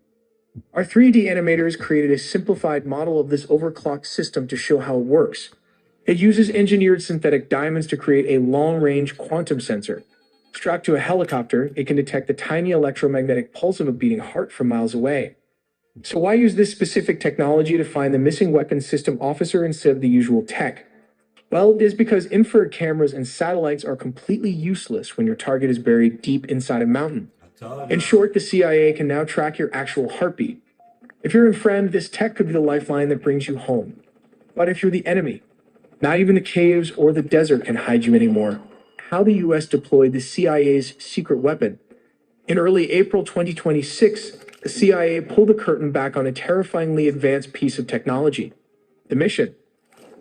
Our 3D animators created a simplified model of this overclocked system to show how it works. It uses engineered synthetic diamonds to create a long-range quantum sensor. Strapped to a helicopter, it can detect the tiny electromagnetic pulse of a beating heart from miles away. So why use this specific technology to find the missing weapons system officer instead of the usual tech? Well, it is because infrared cameras and satellites are completely useless when your target is buried deep inside a mountain. In short, the CIA can now track your actual heartbeat. If you're a friend, this tech could be the lifeline that brings you home. But if you're the enemy, not even the caves or the desert can hide you anymore. How the US deployed the CIA's secret weapon. In early April 2026, the CIA pulled the curtain back on a terrifyingly advanced piece of technology. The mission: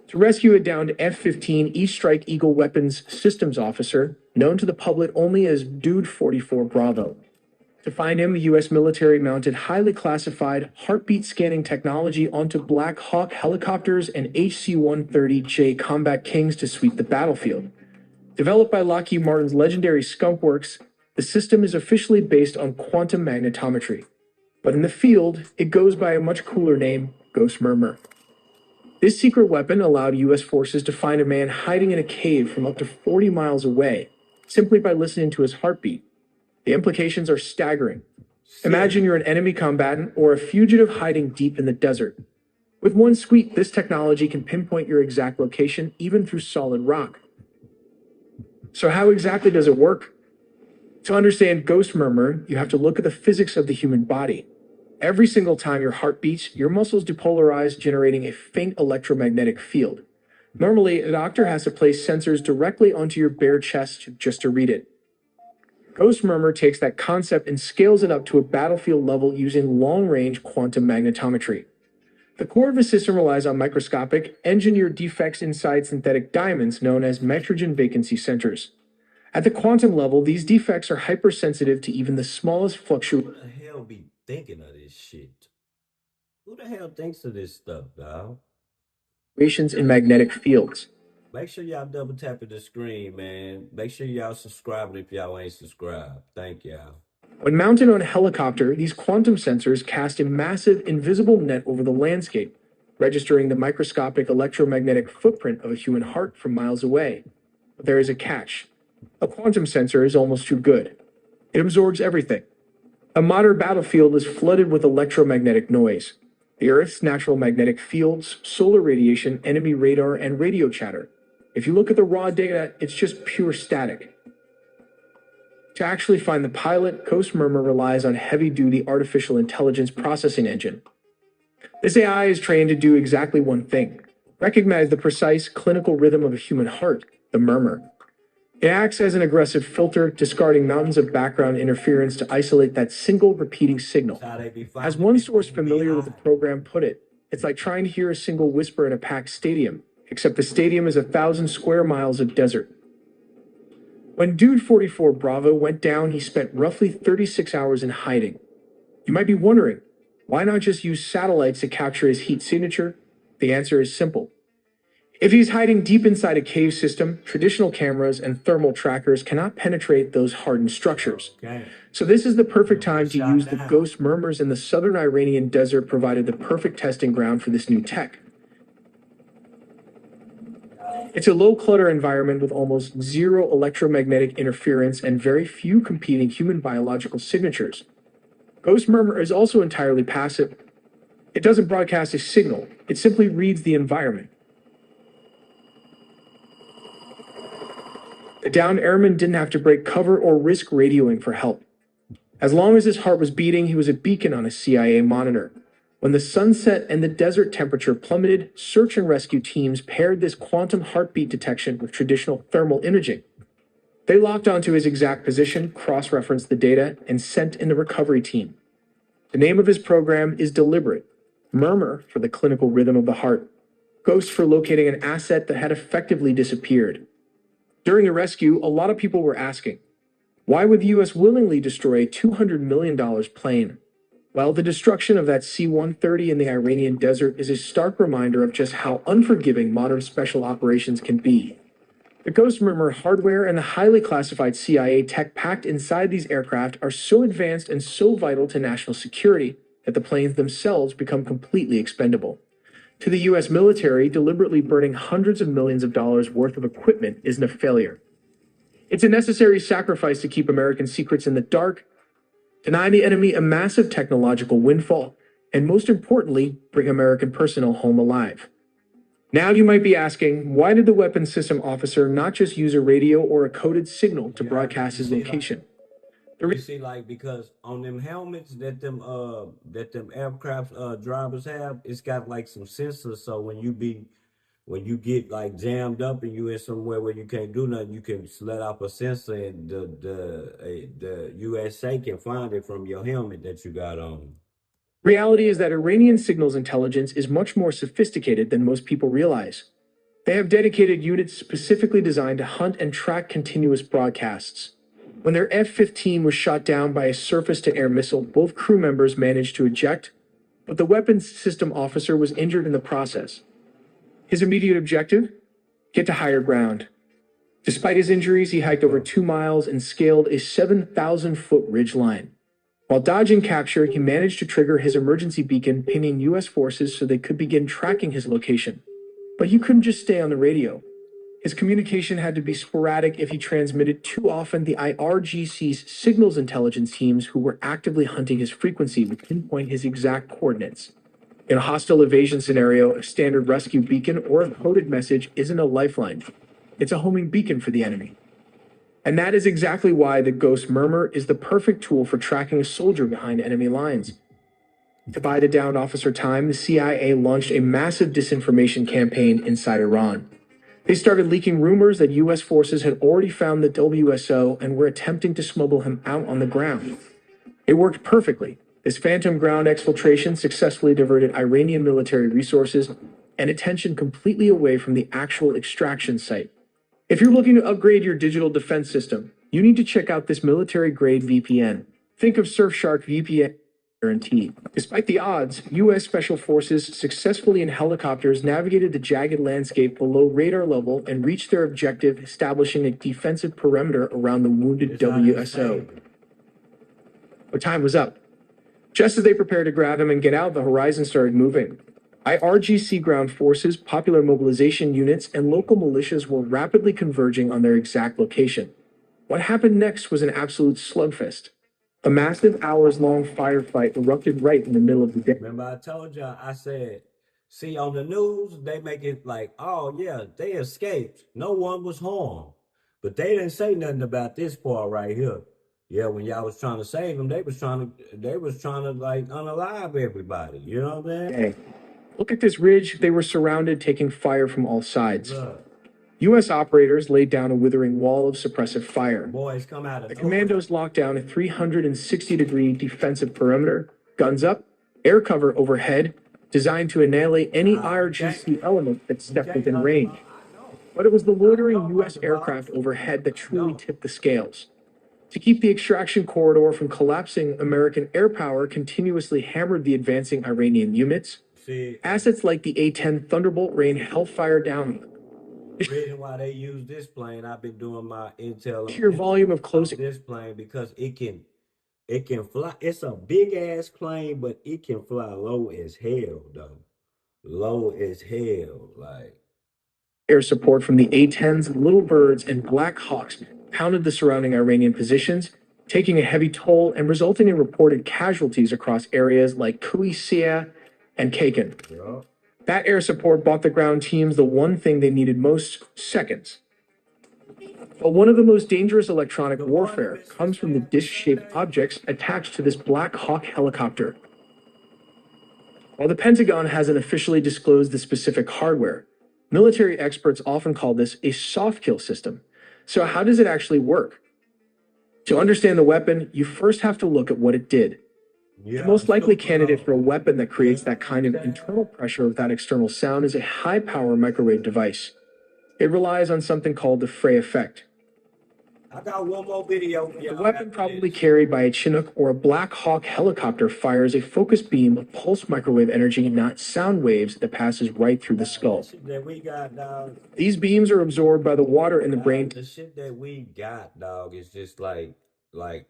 to rescue a downed F-15 East Strike Eagle weapons systems officer, known to the public only as Dude 44 Bravo. To find him, the U.S. military mounted highly classified heartbeat scanning technology onto Black Hawk helicopters and HC-130J Combat Kings to sweep the battlefield. Developed by Lockheed Martin's legendary Skunk Works, the system is officially based on quantum magnetometry. But in the field, it goes by a much cooler name, Ghost Murmur. This secret weapon allowed U.S. forces to find a man hiding in a cave from up to 40 miles away, simply by listening to his heartbeat. The implications are staggering. Imagine you're an enemy combatant or a fugitive hiding deep in the desert. With one squeak, this technology can pinpoint your exact location, even through solid rock. So how exactly does it work? To understand Ghost Murmur, you have to look at the physics of the human body. Every single time your heart beats, your muscles depolarize, generating a faint electromagnetic field. Normally, a doctor has to place sensors directly onto your bare chest just to read it. Ghost Murmur takes that concept and scales it up to a battlefield level using long-range quantum magnetometry. The core of the system relies on microscopic, engineered defects inside synthetic diamonds known as metrogen vacancy centers. At the quantum level, these defects are hypersensitive to even the smallest fluctuations. Who the hell be thinking of this shit? Who the hell thinks of this stuff, dog? In magnetic fields. Make sure y'all double tapping the screen, man. Make sure y'all subscribing if y'all ain't subscribed. Thank y'all. When mounted on a helicopter, these quantum sensors cast a massive invisible net over the landscape, registering the microscopic electromagnetic footprint of a human heart from miles away. But there is a catch. A quantum sensor is almost too good. It absorbs everything. A modern battlefield is flooded with electromagnetic noise. The Earth's natural magnetic fields, solar radiation, enemy radar, and radio chatter. If you look at the raw data, it's just pure static. To actually find the pilot, Ghost Murmur relies on heavy-duty artificial intelligence processing engine. This AI is trained to do exactly one thing: recognize the precise clinical rhythm of a human heart, the murmur. It acts as an aggressive filter, discarding mountains of background interference to isolate that single repeating signal. As one source familiar with the program put it, it's like trying to hear a single whisper in a packed stadium, except the stadium is 1,000 square miles of desert. When Dude 44 Bravo went down, he spent roughly 36 hours in hiding. You might be wondering, why not just use satellites to capture his heat signature? The answer is simple. If he's hiding deep inside a cave system, traditional cameras and thermal trackers cannot penetrate those hardened structures. So this is the perfect time to use the Ghost Murmurs in the southern Iranian desert provided the perfect testing ground for this new tech. It's a low-clutter environment with almost zero electromagnetic interference and very few competing human biological signatures. Ghost Murmur is also entirely passive. It doesn't broadcast a signal. It simply reads the environment. The downed airman didn't have to break cover or risk radioing for help. As long as his heart was beating, he was a beacon on a CIA monitor. When the sun set and the desert temperature plummeted, search and rescue teams paired this quantum heartbeat detection with traditional thermal imaging. They locked onto his exact position, cross-referenced the data, and sent in the recovery team. The name of his program is deliberate. Murmur for the clinical rhythm of the heart, Ghost for locating an asset that had effectively disappeared. During the rescue, a lot of people were asking, why would the U.S. willingly destroy a $200 million plane? Well, the destruction of that C-130 in the Iranian desert is a stark reminder of just how unforgiving modern special operations can be. The Ghost Murmur hardware and the highly classified CIA tech packed inside these aircraft are so advanced and so vital to national security that the planes themselves become completely expendable. To the U.S. military, deliberately burning hundreds of millions of dollars worth of equipment isn't a failure. It's a necessary sacrifice to keep American secrets in the dark, deny the enemy a massive technological windfall, and most importantly, bring American personnel home alive. Now you might be asking, why did the weapons system officer not just use a radio or a coded signal to broadcast his location? You see, like, because on them helmets that them aircraft drivers have, it's got like some sensors. So when you get like jammed up and you in somewhere where you can't do nothing, you can let off a sensor and the USA can find it from your helmet that you got on. Reality is that Iranian signals intelligence is much more sophisticated than most people realize. They have dedicated units specifically designed to hunt and track continuous broadcasts. When their F-15 was shot down by a surface-to-air missile, both crew members managed to eject, but the weapons system officer was injured in the process. His immediate objective? Get to higher ground. Despite his injuries, he hiked over 2 miles and scaled a 7,000-foot ridge line. While dodging capture, he managed to trigger his emergency beacon, pinging U.S. forces so they could begin tracking his location. But he couldn't just stay on the radio. His communication had to be sporadic if he transmitted too often. The IRGC's signals intelligence teams who were actively hunting his frequency would pinpoint his exact coordinates. In a hostile evasion scenario, a standard rescue beacon or a coded message isn't a lifeline. It's a homing beacon for the enemy. And that is exactly why the Ghost Murmur is the perfect tool for tracking a soldier behind enemy lines. To buy the downed officer time, the CIA launched a massive disinformation campaign inside Iran. They started leaking rumors that U.S. forces had already found the WSO and were attempting to smuggle him out on the ground. It worked perfectly. This phantom ground exfiltration successfully diverted Iranian military resources and attention completely away from the actual extraction site. If you're looking to upgrade your digital defense system, you need to check out this military-grade VPN. Think of Surfshark VPN guaranteed. Despite the odds, U.S. Special Forces successfully in helicopters navigated the jagged landscape below radar level and reached their objective, establishing a defensive perimeter around the wounded WSO. But time was up. Just as they prepared to grab him and get out, the horizon started moving. IRGC ground forces, popular mobilization units, and local militias were rapidly converging on their exact location. What happened next was an absolute slugfest. A massive hours-long firefight erupted right in the middle of the day. Remember, I told y'all, I said, see, on the news, they make it like, oh, yeah, they escaped. No one was harmed. But they didn't say nothing about this part right here. Yeah, when y'all was trying to save them, they was trying to like unalive everybody. You know what I'm saying? Hey, look at this ridge. They were surrounded, taking fire from all sides. U.S. operators laid down a withering wall of suppressive fire. Boys come out of the commandos locked down a 360-degree defensive perimeter, guns up, air cover overhead, designed to annihilate any IRGC element that stepped within range. But it was the loitering U.S. aircraft overhead that truly tipped the scales. To keep the extraction corridor from collapsing, American air power continuously hammered the advancing Iranian units. Assets like the A-10 Thunderbolt rained hellfire down. The reason why they use this plane, I've been doing my intel Sheer volume of close this plane because it can fly. It's a big ass plane, but it can fly low as hell, though. Low as hell, like. Air support from the A-10s, Little Birds, and Black Hawks pounded the surrounding Iranian positions, taking a heavy toll and resulting in reported casualties across areas like Qusayr and Kakan. Yeah. That air support bought the ground teams the one thing they needed most: seconds. But one of the most dangerous electronic warfare comes from the disc-shaped objects attached to this Black Hawk helicopter. While the Pentagon hasn't officially disclosed the specific hardware, military experts often call this a soft kill system. So how does it actually work? To understand the weapon, you first have to look at what it did. The Yeah, most likely super candidate low. for a weapon that creates You that kind of understand? internal pressure without external sound is a high-power microwave device. It relies on something called the fray effect. I got one more video for The y'all weapon, after probably this. carried by a Chinook or a Black Hawk helicopter, fires a focused beam of pulse microwave energy, not sound waves, that passes right through the skull. The shit that we got, dog. These beams are absorbed by the water in the brain. The shit that we got, dog, is just like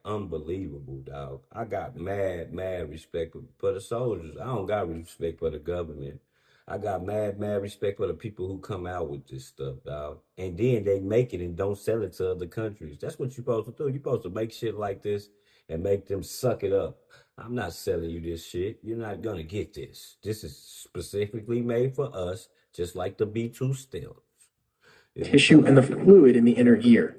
unbelievable, dog. I got mad respect for the soldiers. I don't got respect for the government. I got mad respect for the people who come out with this stuff, dog. And then they make it and don't sell it to other countries. That's what you're supposed to do. You're supposed to make shit like this and make them suck it up. I'm not selling you this shit. You're not gonna get this. This is specifically made for us, just like the B-2 stealth. Tissue and the fluid in the inner ear.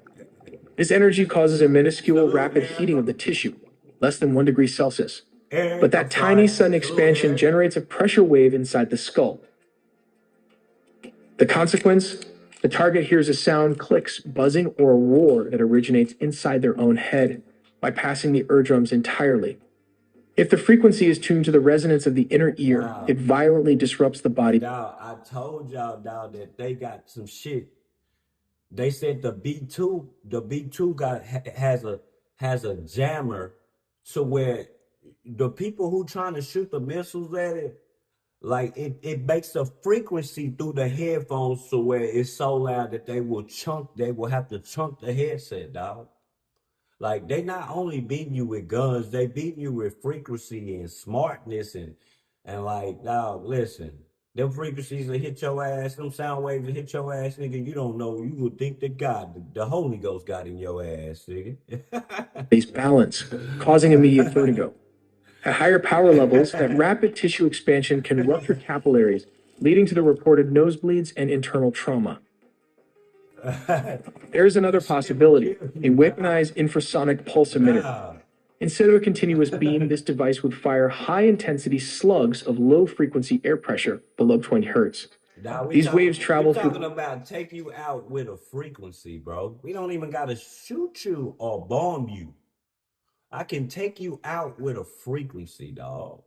This energy causes a minuscule rapid heating of the tissue, less than 1 degree Celsius. But that tiny sudden expansion generates a pressure wave inside the skull. The consequence? The target hears a sound, clicks, buzzing, or a roar that originates inside their own head, bypassing the eardrums entirely. If the frequency is tuned to the resonance of the inner ear, it violently disrupts the body. Now, I told y'all, dog, that they got some shit. They said the B2 has a jammer to where the people who trying to shoot the missiles at it, like it makes a frequency through the headphones to where it's so loud that they will have to chunk the headset, dog. Like they not only beating you with guns, they beating you with frequency and smartness and like, dog, listen. Them frequencies will hit your ass, them sound waves will hit your ass, nigga. You don't know. You would think that God, the Holy Ghost got in your ass, nigga. Body's balance, causing immediate vertigo. At higher power levels, that rapid tissue expansion can rupture capillaries, leading to the reported nosebleeds and internal trauma. There's another possibility, a weaponized infrasonic pulse emitter. Instead of a continuous beam, this device would fire high-intensity slugs of low-frequency air pressure below 20 hertz. These waves travel through... We're talking about take you out with a frequency, bro. We don't even got to shoot you or bomb you. I can take you out with a frequency, dog.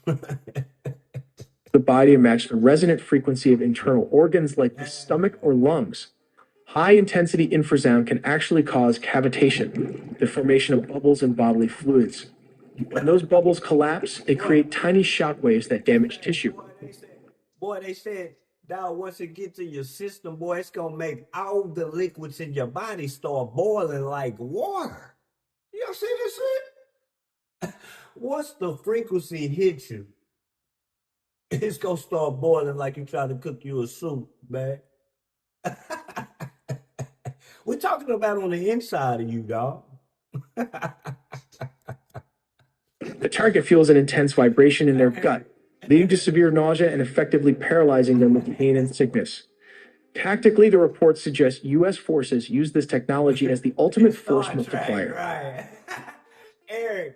The body match the resonant frequency of internal organs like the stomach or lungs. High-intensity infrasound can actually cause cavitation, the formation of bubbles in bodily fluids. When those bubbles collapse, they create tiny shock waves that damage tissue. Boy, they said, dog, once it gets to your system, boy, it's going to make all the liquids in your body start boiling like water. You see this shit? Once the frequency hits you, it's going to start boiling like you try to cook you a soup, man. We're talking about on the inside of you, dog. The target feels an intense vibration in their gut, leading to severe nausea and effectively paralyzing them with pain and sickness. Tactically, the reports suggest U.S. forces use this technology as the ultimate force multiplier. Right. Eric.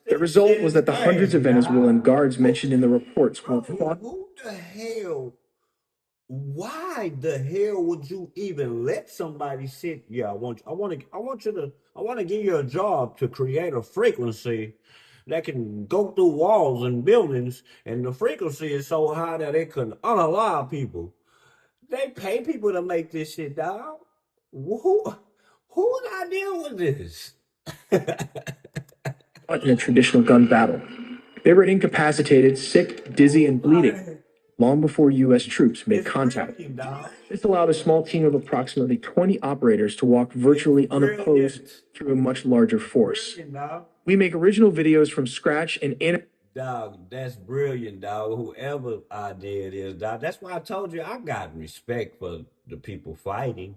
The result was that the hundreds of Venezuelan guards mentioned in the reports were fought. Who the hell? Why the hell would you even let somebody sit? Yeah, I want to give you a job to create a frequency that can go through walls and buildings, and the frequency is so high that it can unalive people. They pay people to make this shit, dog. Whose idea was this? In a traditional gun battle. They were incapacitated, sick, dizzy, and bleeding long before U.S. troops made contact. This allowed a small team of approximately 20 operators to walk virtually unopposed through a much larger force. We make original videos from scratch and Dog, that's brilliant, dog. Whoever idea it is, dog. That's why I told you I got respect for the people fighting.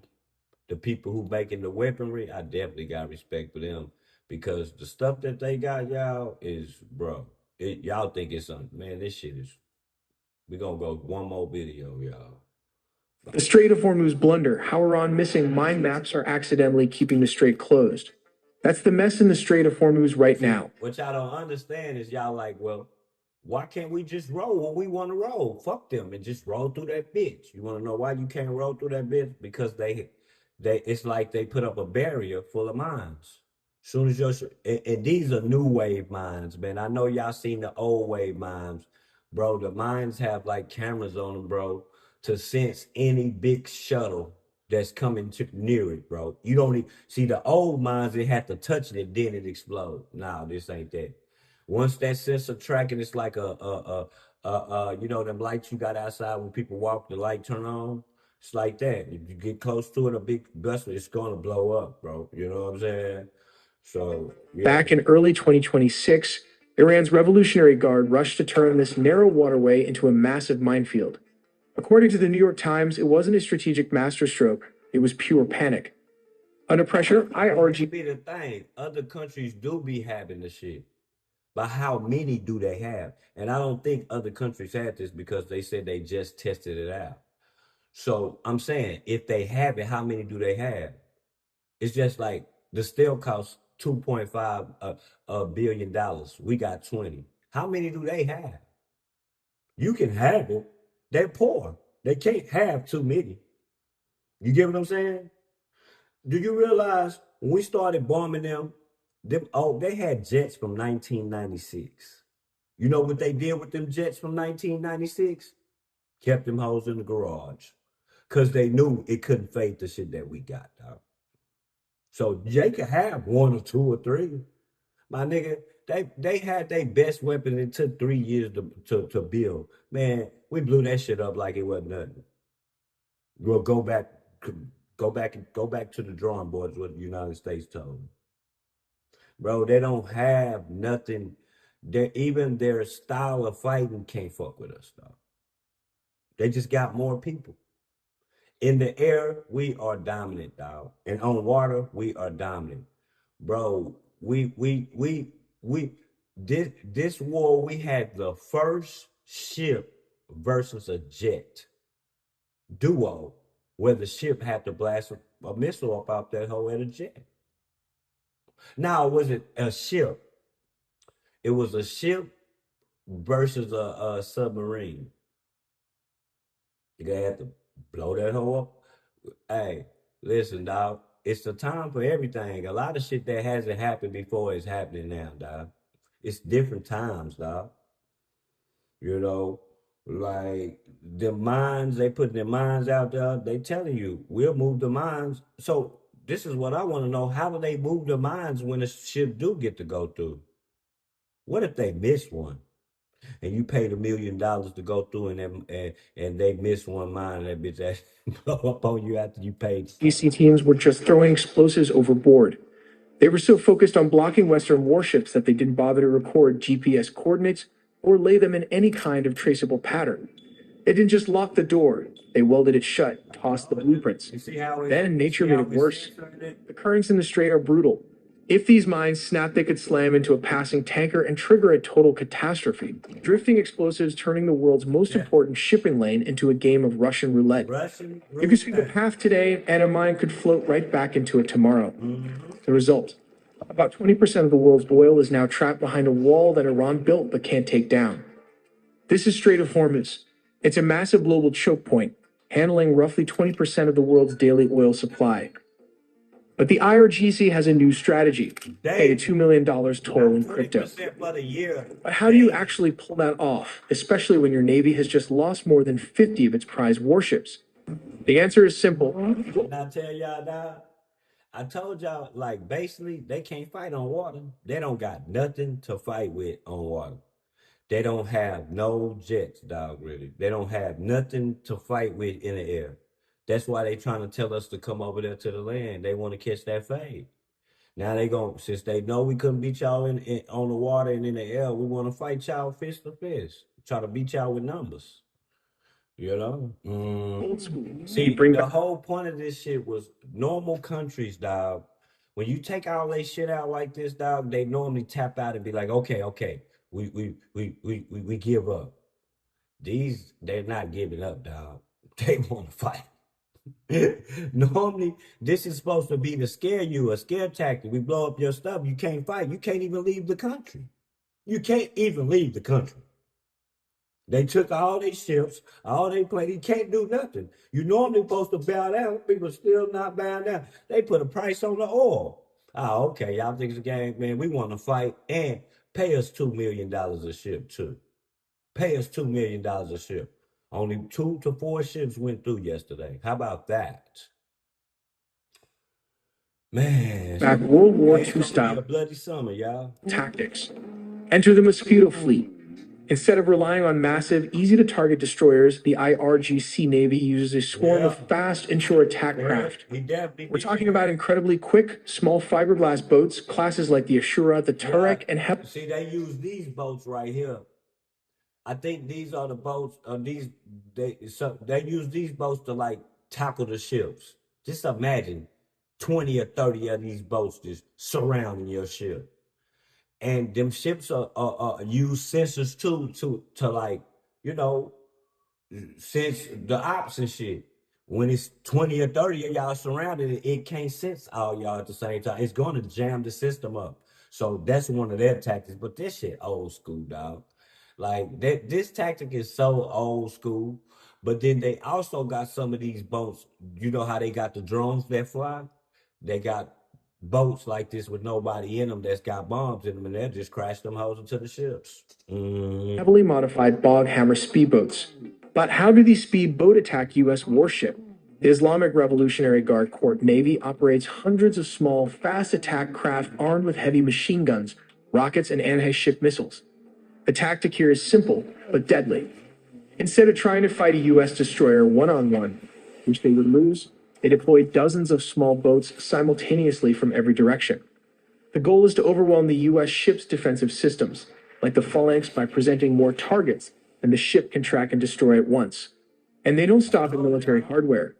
The people who making the weaponry, I definitely got respect for them. Because the stuff that they got, y'all, is, bro. Y'all think it's something. Man, this shit is... We're going to go one more video, y'all. The Strait of Hormuz blunder, how Iran missing mind maps are accidentally keeping the strait closed. That's the mess in the Strait of Hormuz right now. What y'all don't understand is y'all like, well, why can't we just roll when we want to roll? Fuck them and just roll through that bitch. You want to know why you can't roll through that bitch? Because it's like they put up a barrier full of mines. Soon as and these are new wave mines, man. I know y'all seen the old wave mines, bro. The mines have like cameras on them, bro, to sense any big shuttle that's coming near it, bro. You don't even see the old mines. They had to touch it, then it explode. Nah, this ain't that. Once that sensor tracking, it's like you know, them lights you got outside when people walk, the light turn on. It's like that. If you get close to it, a big gust, it's gonna blow up, bro. You know what I'm saying? So, yeah. Back in early 2026, Iran's Revolutionary Guard rushed to turn this narrow waterway into a massive minefield. According to the New York Times, it wasn't a strategic masterstroke, it was pure panic. Under pressure, IRG. Be the thing. Other countries do be having the shit. But how many do they have? And I don't think other countries had this because they said they just tested it out. So I'm saying, if they have it, how many do they have? It's just like the steel costs $2.5 billion. We got 20. How many do they have? You can have it. They're poor. They can't have too many. You get what I'm saying? Do you realize when we started bombing them, they had jets from 1996. You know what they did with them jets from 1996? Kept them hoes in the garage. Because they knew it couldn't fade the shit that we got, dog. So they could have one or two or three. My nigga, they had their best weapon. It took 3 years to build. Man, we blew that shit up like it wasn't nothing. We'll go back to the drawing boards, what the United States told them. Bro, they don't have nothing. Even their style of fighting can't fuck with us, though. They just got more people. In the air, we are dominant, dog. And on water, we are dominant. Bro, this war, we had the first ship versus a jet duo where the ship had to blast a missile up out that hole at a jet. Now, was it a ship? It was a ship versus a submarine. They had to blow that hole up. Hey, listen, dog. It's the time for everything. A lot of shit that hasn't happened before is happening now, dog. It's different times, dog. You know, like the mines, they put their mines out there. They telling you, we'll move the mines. So this is what I want to know. How do they move the mines when the ship do get to go through? What if they miss one? And you paid $1 million to go through and they miss one mine and that bitch ass blow up on you after you paid. DC teams were just throwing explosives overboard. They were so focused on blocking Western warships that they didn't bother to record GPS coordinates or lay them in any kind of traceable pattern. They didn't just lock the door, they welded it shut, tossed the blueprints. Then nature made it worse. The currents in the strait are brutal. If these mines snap, they could slam into a passing tanker and trigger a total catastrophe, drifting explosives turning the world's most important shipping lane into a game of Russian roulette. You could sweep a path today, and a mine could float right back into it tomorrow. The result, about 20% of the world's oil is now trapped behind a wall that Iran built but can't take down. This is Strait of Hormuz. It's a massive global choke point, handling roughly 20% of the world's daily oil supply. But the IRGC has a new strategy, pay a $2 million toll in crypto. But how do you actually pull that off, especially when your Navy has just lost more than 50 of its prize warships? The answer is simple. And I tell y'all, dog, I told y'all, like, basically, they can't fight on water. They don't got nothing to fight with on water. They don't have no jets, dog, really. They don't have nothing to fight with in the air. That's why they trying to tell us to come over there to the land. They want to catch that fade. Now they going, since they know we couldn't beat y'all on the water and in the air, we want to fight y'all fist to fist. Try to beat y'all with numbers. You know? See, the whole point of this shit was normal countries, dog. When you take all they shit out like this, dog, they normally tap out and be like, okay, we give up. They're not giving up, dog. They want to fight. Normally, this is supposed to be to scare you, a scare tactic. We blow up your stuff. You can't fight. You can't even leave the country. You can't even leave the country. They took all their ships, all they planes. You can't do nothing. You normally supposed to bow down. People still not bowing down. They put a price on the oil. Oh, okay. Y'all think it's a game, man. We want to fight and pay us $2 million a ship too. Pay us $2 million a ship. Only 2 to 4 ships went through yesterday. How about that? Man, Back World War it's II gonna be a style bloody summer, y'all. tactics. Enter the Mosquito Fleet. Instead of relying on massive, easy to target destroyers, the IRGC Navy uses a swarm of fast inshore attack craft. He definitely We're talking about incredibly quick, small fiberglass boats, classes like the Ashura, the Turek, and See, they use these boats right here. I think these are the boats. They use these boats to like tackle the ships. Just imagine 20 or 30 of these boats just surrounding your ship, and them ships are use sensors too to like you know sense the ops and shit. When it's 20 or 30 of y'all surrounded, it can't sense all y'all at the same time. It's going to jam the system up. So that's one of their tactics. But this shit old school, dog. Like that, this tactic is so old school. But then they also got some of these boats. You know how they got the drones that fly? They got boats like this with nobody in them that's got bombs in them, and they'll just crash them hoes into the ships. heavily modified bog hammer speedboats. But how do these speedboat attack U.S. warship? The Islamic Revolutionary Guard Corps Navy operates hundreds of small, fast attack craft armed with heavy machine guns, rockets, and anti-ship missiles. The tactic here is simple, but deadly. Instead of trying to fight a U.S. destroyer one-on-one, which they would lose, they deploy dozens of small boats simultaneously from every direction. The goal is to overwhelm the U.S. ship's defensive systems, like the phalanx, by presenting more targets than the ship can track and destroy at once. And they don't stop at military hardware.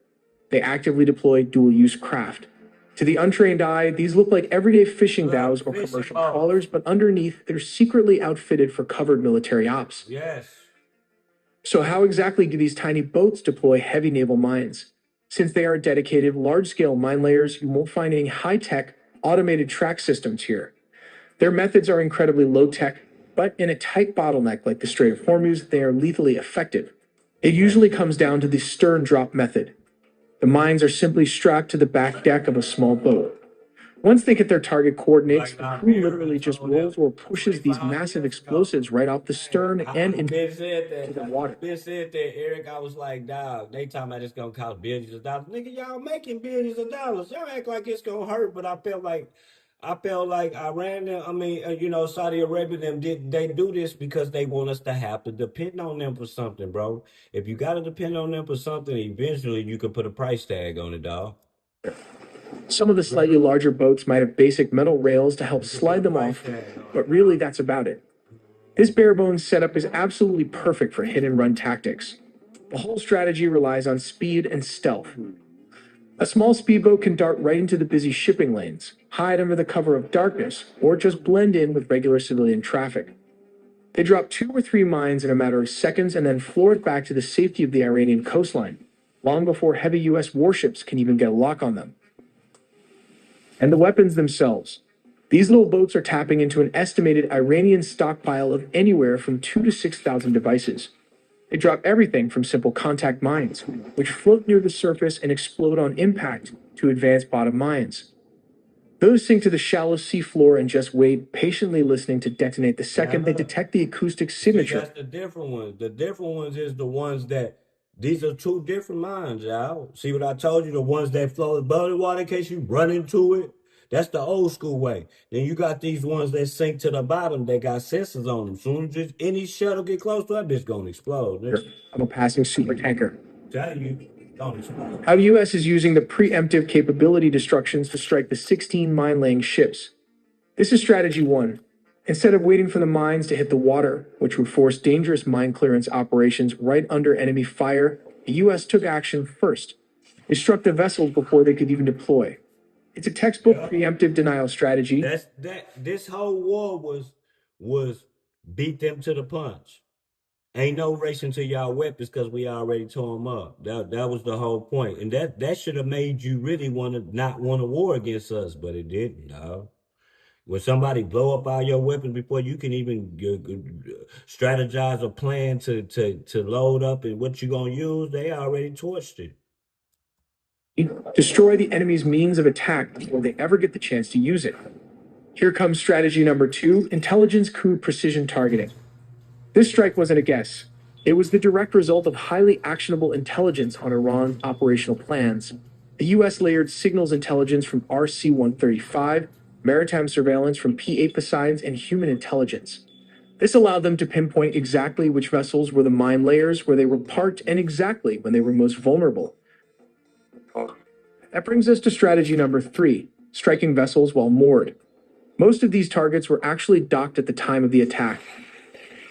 They actively deploy dual-use craft. To the untrained eye, these look like everyday fishing dhows or commercial trawlers, but underneath, they're secretly outfitted for covered military ops. Yes. So how exactly do these tiny boats deploy heavy naval mines? Since they are dedicated, large-scale mine layers, you won't find any high-tech, automated track systems here. Their methods are incredibly low-tech, but in a tight bottleneck like the Strait of Hormuz, they are lethally effective. It usually comes down to the stern drop method. The mines are simply strapped to the back deck of a small boat. Once they get their target coordinates, the crew literally just rolls or pushes these massive explosives right off the stern and into the water. Ben said that, Eric. I was like, dog, they talking about it's gonna cost billions of dollars. Nigga, y'all making billions of dollars. Y'all act like it's gonna hurt, but I felt like Iran, Saudi Arabia, they do this because they want us to have to depend on them for something, bro. If you gotta depend on them for something, eventually you can put a price tag on it, dog. Some of the slightly larger boats might have basic metal rails to help slide them off, but really that's about it. This bare-bones setup is absolutely perfect for hit-and-run tactics. The whole strategy relies on speed and stealth. A small speedboat can dart right into the busy shipping lanes, hide under the cover of darkness, or just blend in with regular civilian traffic. They drop 2 or 3 mines in a matter of seconds and then floor it back to the safety of the Iranian coastline, long before heavy U.S. warships can even get a lock on them. And the weapons themselves. These little boats are tapping into an estimated Iranian stockpile of anywhere from 2,000 to 6,000 devices. They drop everything from simple contact mines, which float near the surface and explode on impact, to advanced bottom mines. Those sink to the shallow seafloor and just wait, patiently listening to detonate the second they detect the acoustic See, signature. that's the different ones. The different ones is the ones that these are 2 different mines, y'all. See what I told you? The ones that float above the water in case you run into it. That's the old school way. Then you got these ones that sink to the bottom. They got sensors on them. Soon as just any shuttle get close to that bitch gonna explode. Of a passing supertanker. Tell you, don't explode. How the U.S. is using the preemptive capability destructions to strike the 16 mine-laying ships. This is strategy 1. Instead of waiting for the mines to hit the water, which would force dangerous mine clearance operations right under enemy fire, the U.S. took action first. They struck the vessels before they could even deploy. It's a textbook preemptive denial strategy. This whole war was beat them to the punch. Ain't no racing to y'all weapons because we already tore them up. That was the whole point. And that should have made you really not want a war against us, but it didn't, dog. When somebody blow up all your weapons before you can even strategize a plan to load up and what you gonna use, they already torched it. destroy the enemy's means of attack before they ever get the chance to use it. Here comes strategy number 2, intelligence coup precision targeting. This strike wasn't a guess. It was the direct result of highly actionable intelligence on Iran's operational plans. The U.S. layered signals intelligence from RC-135, maritime surveillance from P-8 Poseidons, and human intelligence. This allowed them to pinpoint exactly which vessels were the mine layers where they were parked and exactly when they were most vulnerable. That brings us to strategy number 3, striking vessels while moored. Most of these targets were actually docked at the time of the attack.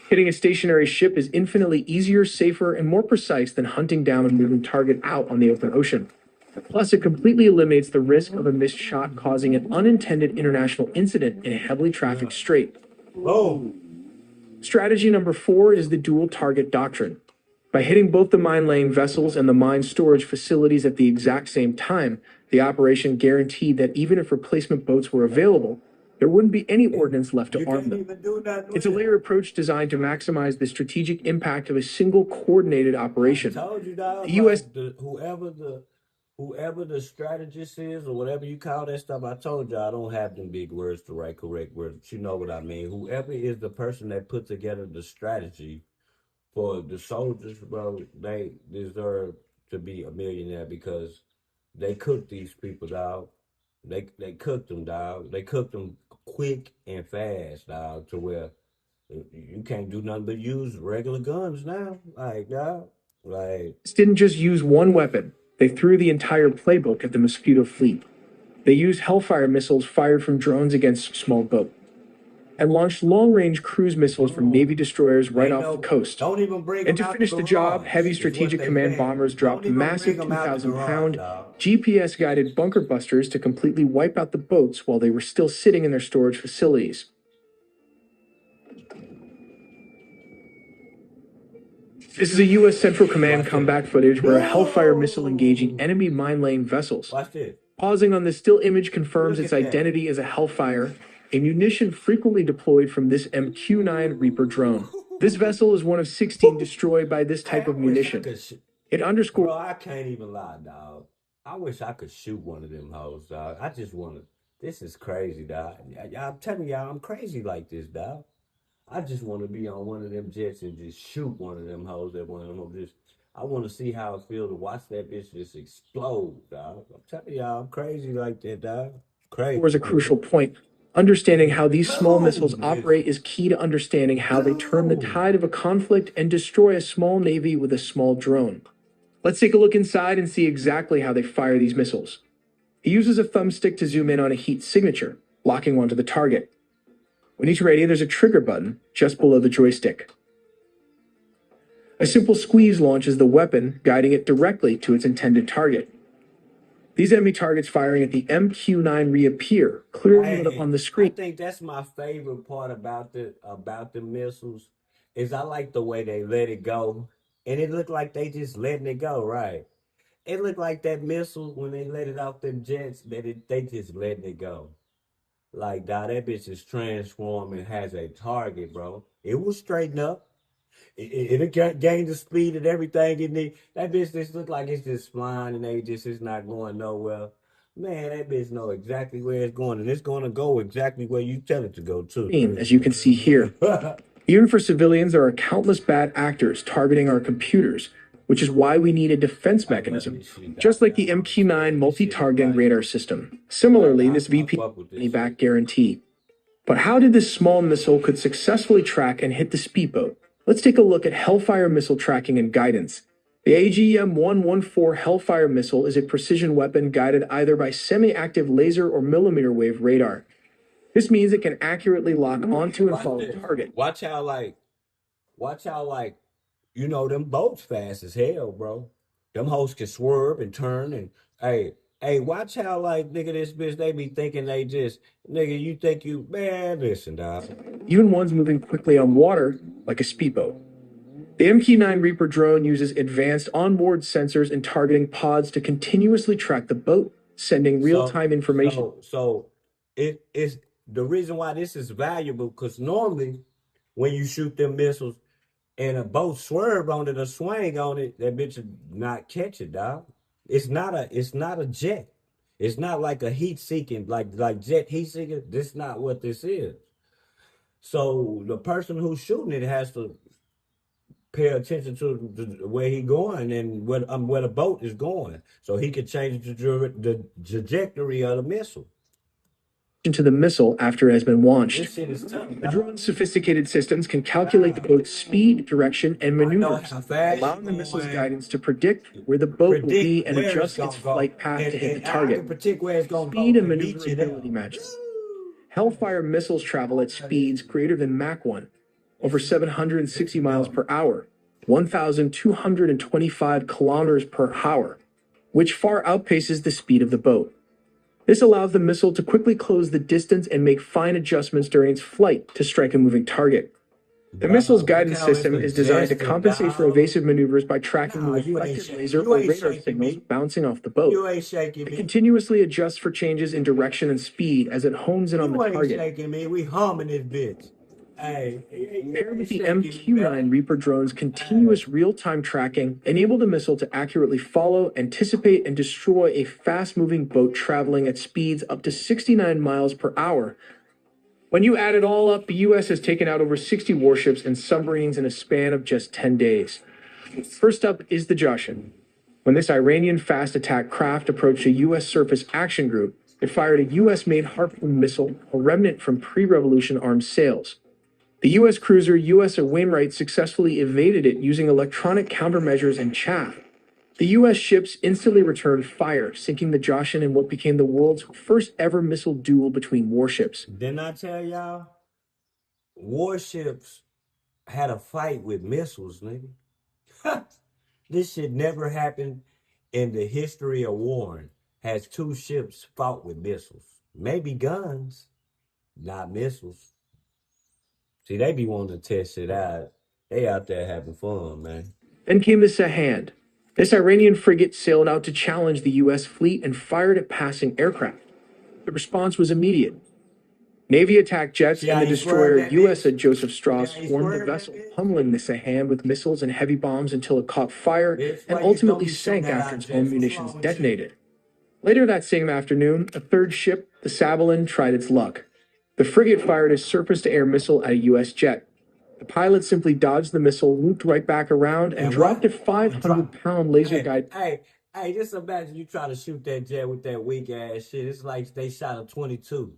Hitting a stationary ship is infinitely easier, safer, and more precise than hunting down a moving target out on the open ocean. Plus, it completely eliminates the risk of a missed shot causing an unintended international incident in a heavily trafficked strait. Whoa. Strategy number 4 is the dual target doctrine. By hitting both the mine-laying vessels and the mine storage facilities at the exact same time, the operation guaranteed that even if replacement boats were available, there wouldn't be any ordnance left to arm them. It's a layered approach designed to maximize the strategic impact of a single coordinated operation. I told you, dog, The U.S. whoever the strategist is or whatever you call that stuff, I told you I don't have them big words to write correct words, but you know what I mean. Whoever is the person that put together the strategy for the soldiers, bro, they deserve to be a millionaire because they cooked these people, dog. They cooked them, dog. They cooked them quick and fast, dog, to where you can't do nothing but use regular guns now. Like, dog, like. Didn't just use one weapon. They threw the entire playbook at the Mosquito fleet. They used Hellfire missiles fired from drones against small boats, and launched long-range cruise missiles from Navy destroyers right off the coast. Don't even bring And to them out finish the job, heavy strategic command bombers dropped massive 2,000-pound GPS-guided bunker busters to completely wipe out the boats while they were still sitting in their storage facilities. This is a U.S. Central Command comeback footage where a Hellfire missile engaging enemy mine-laying vessels. Watch this. Pausing on this still image confirms its identity as a Hellfire, a munition frequently deployed from this MQ-9 Reaper drone. This vessel is one of 16 destroyed by this type of munition. It underscores... Bro, I can't even lie, dog. I wish I could shoot one of them hoes, dog. I just want to... This is crazy, dog. I'm telling y'all, I'm crazy like this, dog. I just want to be on one of them jets and just shoot one of them hoes at one of them. Just, I want to see how it feels to watch that bitch just explode, dog. I'm telling y'all, I'm crazy like that, dog. Crazy. ...was a crucial point. Understanding how these small missiles operate is key to understanding how they turn the tide of a conflict and destroy a small navy with a small drone. Let's take a look inside and see exactly how they fire these missiles. He uses a thumbstick to zoom in on a heat signature, locking onto the target. When he's ready, there's a trigger button just below the joystick. A simple squeeze launches the weapon, guiding it directly to its intended target. These enemy targets firing at the MQ-9 reappear, clearly lit up on the screen. I think that's my favorite part about the missiles, is I like the way they let it go. And it looked like they just letting it go, right? It looked like that missile, when they let it off them jets, they just letting it go. Like, dog, that bitch is transforming, has a target, bro. It will straighten up. It'll gain the speed and everything it needs. That bitch just look like it's just flying and it's not going nowhere. Man, that bitch know exactly where it's going, and it's going to go exactly where you tell it to go, too. As you can see here. Even for civilians, there are countless bad actors targeting our computers, which is why we need a defense mechanism, just like the MQ-9 multi-targeting radar system. Similarly, this VP back guarantee. But how did this small missile could successfully track and hit the speedboat? Let's take a look at Hellfire missile tracking and guidance. The AGM-114 Hellfire missile is a precision weapon guided either by semi-active laser or millimeter wave radar. This means it can accurately lock onto and follow the target. Watch how, you know, them boats fast as hell, bro. Them hoes can swerve and turn and, hey, watch how, like, nigga, this bitch, they be thinking they just, nigga, you think you, man, listen, dog. Even ones moving quickly on water, like a speedboat. The MQ-9 Reaper drone uses advanced onboard sensors and targeting pods to continuously track the boat, sending real-time information. So it is the reason why this is valuable, because normally when you shoot them missiles and a boat swerve on it or swing on it, that bitch would not catch it, dog. It's not a jet. It's not like a heat seeking like jet heat seeking. This is not what this is. So the person who's shooting it has to pay attention to where he going and where the boat is going, so he can change the trajectory of the missile. To the missile after it has been launched. This shit is tough. The drone's sophisticated systems can calculate the boat's speed, direction, and maneuvers, allowing the missile's guidance to predict where the boat will be and adjust its flight path to hit the target. Speed and maneuverability matches. Hellfire missiles travel at speeds greater than Mach 1, over 760 miles per hour, 1,225 kilometers per hour, which far outpaces the speed of the boat. This allows the missile to quickly close the distance and make fine adjustments during its flight to strike a moving target. The missile's guidance system is designed to compensate for evasive maneuvers by tracking the reflected laser or radar signals bouncing off the boat. It continuously adjusts for changes in direction and speed as it hones in on the target. Shaking me. We humming this bitch. Hey, Paired with the MQ-9 Reaper drone's continuous real-time tracking enabled the missile to accurately follow, anticipate, and destroy a fast-moving boat traveling at speeds up to 69 miles per hour. When you add it all up, the U.S. has taken out over 60 warships and submarines in a span of just 10 days. First up is the Joshin. When this Iranian fast attack craft approached a U.S. surface action group, it fired a U.S.-made Harpoon missile, a remnant from pre-revolution armed sails. The U.S. cruiser U.S. Wainwright successfully evaded it using electronic countermeasures and chaff. The U.S. ships instantly returned fire, sinking the Joshin in what became the world's first ever missile duel between warships. Didn't I tell y'all? Warships had a fight with missiles, nigga. This shit never happened in the history of warring. Has two ships fought with missiles. Maybe guns, not missiles. See, they be wanting to test it out. They out there having fun, man. Then came the Sahand. This Iranian frigate sailed out to challenge the U.S. fleet and fired at passing aircraft. The response was immediate. Navy attack jets and the destroyer USS Joseph Strauss swarmed the vessel, pummeling the Sahand with missiles and heavy bombs until it caught fire and ultimately sank after its own munitions detonated. Later that same afternoon, a third ship, the Sabalin, tried its luck. The frigate fired a surface-to-air missile at a U.S. jet. The pilot simply dodged the missile, looped right back around, and dropped a 500-pound laser guide. Hey, just imagine you try to shoot that jet with that weak-ass shit. It's like they shot a 22.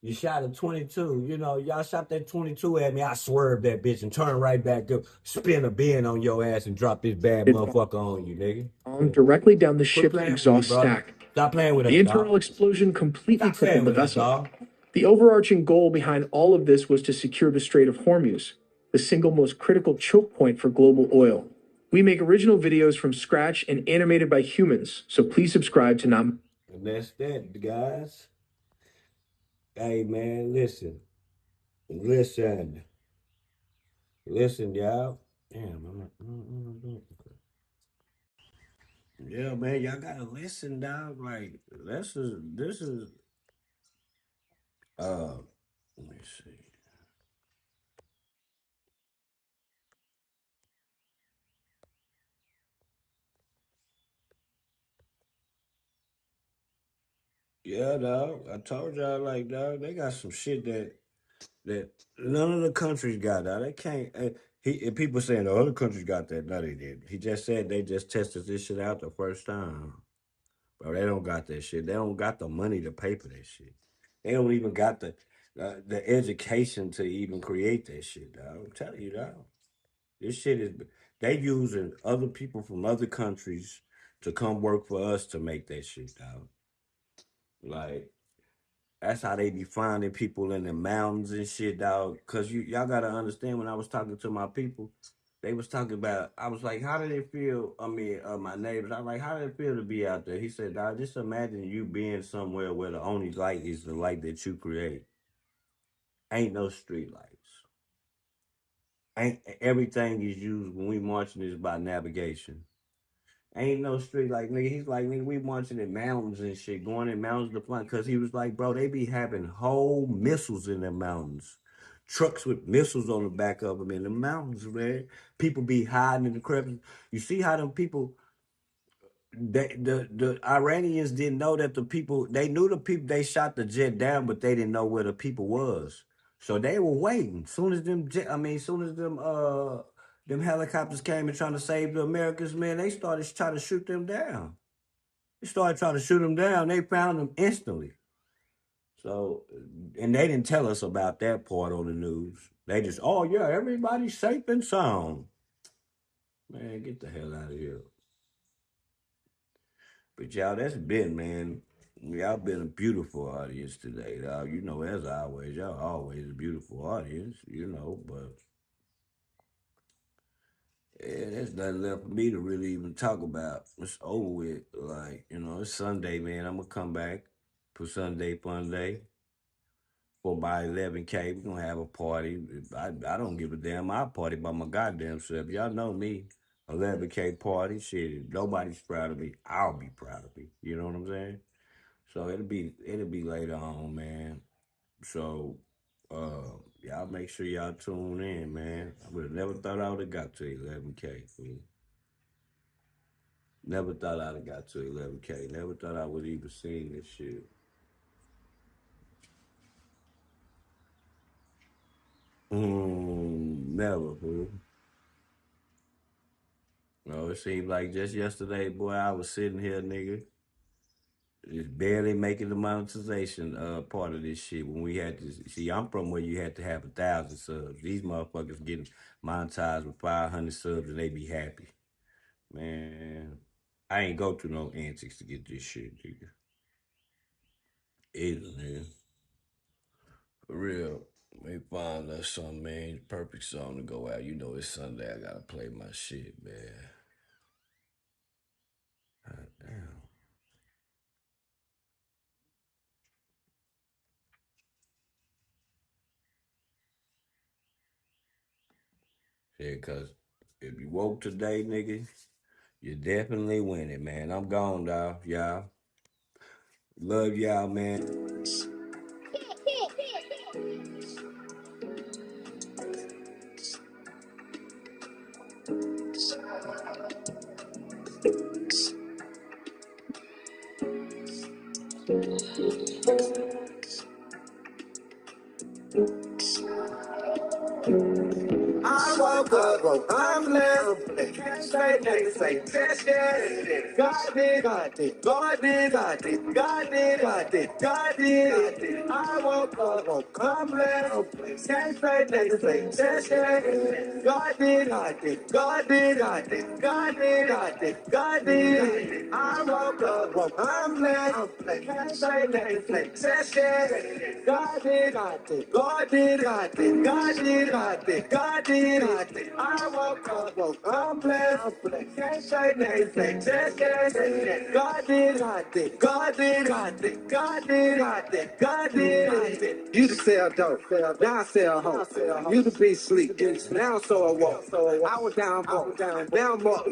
You shot a 22. You know, y'all shot that 22 at me. I swerved that bitch and turned right back up, spin a bin on your ass, and drop this bad motherfucker on you, nigga. Directly down the ship's exhaust stack. Stop playing with us, The internal explosion completely crippled the vessel. The overarching goal behind all of this was to secure the Strait of Hormuz, the single most critical choke point for global oil. We make original videos from scratch and animated by humans, so please subscribe to Not. And that's that, guys. Hey, man, listen, y'all. Damn, yeah, man, y'all gotta listen, dog. Like, this is, let me see. Yeah, dog. I told y'all, like, dog, they got some shit that none of the countries got. Dog. They can't. And people saying the other countries got that. No, they didn't. He just said they just tested this shit out the first time. Bro, they don't got that shit. They don't got the money to pay for that shit. They don't even got the education to even create that shit, dog. I'm telling you, dog. This shit is they using other people from other countries to come work for us to make that shit, dog. Like, that's how they be finding people in the mountains and shit, dog. Cause y'all gotta understand, when I was talking to my people, they was talking about, I was like, how did it feel? I mean, my neighbors, I was like, how did it feel to be out there? He said, dog, just imagine you being somewhere where the only light is the light that you create. Ain't no street lights. Ain't everything is used when we marching is by navigation. Ain't no street like, nigga. He's like, nigga, we marching in mountains and shit, going in mountains to find. Cause he was like, bro, they be having whole missiles in the mountains, trucks with missiles on the back of them in the mountains, man. People be hiding in the crevices. You see how them people The Iranians didn't know that the people, they knew the people, they shot the jet down, but they didn't know where the people was. So they were waiting. Soon as soon as them helicopters came and trying to save the Americans, man, they started trying to shoot them down. They started trying to shoot them down. They found them instantly. So, and they didn't tell us about that part on the news. They just, oh yeah, everybody's safe and sound. Man, get the hell out of here. But y'all, that's been, man. Y'all been a beautiful audience today, dog. You know, as always, y'all always a beautiful audience, you know, but yeah, there's nothing left for me to really even talk about. It's over with. Like, you know, it's Sunday, man. I'm gonna come back for Sunday Fun Day for my 11K. We're gonna have a party. I don't give a damn. I'll party by my goddamn self. Y'all know me. 11K party. Shit, nobody's proud of me. I'll be proud of me. You know what I'm saying? So it'll be later on, man. So y'all make sure y'all tune in, man. I would have never thought I would have got to 11K. Fool. Never thought I'd have got to 11K. Never thought I would even seen this shit. Never, fool. No, it seemed like just yesterday, boy, I was sitting here, nigga, just barely making the monetization part of this shit when we had to see. I'm from where you had to have 1,000 subs. These motherfuckers getting monetized with 500 subs and they be happy. Man, I ain't go through no antics to get this shit, nigga. Either, nigga. For real. Let me find us some, man. Perfect song to go out. You know it's Sunday. I gotta play my shit, man. God damn. Yeah, cause if you woke today, nigga, you definitely winning, man. I'm gone, dog, y'all. Love y'all, man. I woke up, I'm blessed. Can't say nothing, say yes. God did, God did, God did, God did, God did, God did, God did. I woke up, I'm blessed. Can't say nothing, say yes. God did, God did, God did, God did, God did, God did, God did. I woke up, I'm blessed. Can't say nothing, say yes. God did, God did, God did, God did, God did, God did, God did. I woke up, I'm blessed. Can't say nothing, just God did, God did, God did, God did, God did, God did, God did. You to sell dope, now I sell hope. You to be sleep, now so I walk. I was down, now I'm up,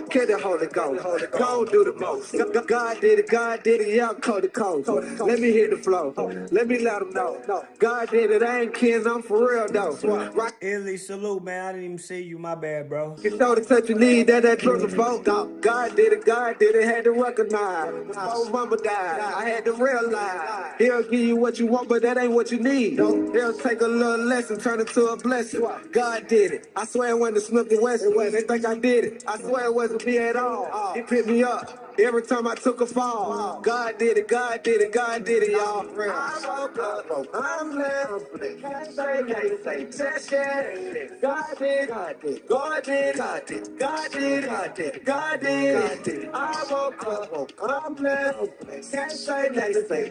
Get the Holy Ghost, go do the most. God did it, yeah, I'm cold to cold. Let me hit the flow, let me let them know. God did it, I ain't kidding, I'm for real though. Rock Illy, salute, man. I didn't even see you. My bad, bro. you know the touch you need, that drug of folk. God did it, had to recognize. Before mama died, I had to realize. He'll give you what you want, but that ain't what you need. He'll take a little lesson, turn it to a blessing. God did it. I swear it wasn't the Smith and Wesson. They think I did it. I swear it wasn't me at all. He picked me up. Every time I took a fall, God did it, God did it, God did it, y'all. I woke up, I'm blessed. Can't say, just yet. God did, God did, God did, God did, God did, God did, God did. I woke up, I'm blessed. Can't say,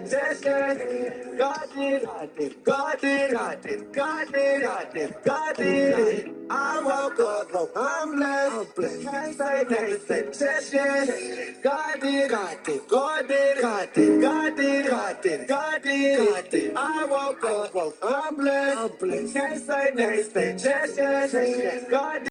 just yet. God did, God did, God did, God did, God did, God did, God did. I woke up, I'm blessed. Can't say, just yet. God did, God did, God did, God did, God did, God did, God did, God did. I woke up, I'm blessed. Can't say, just yet. God did.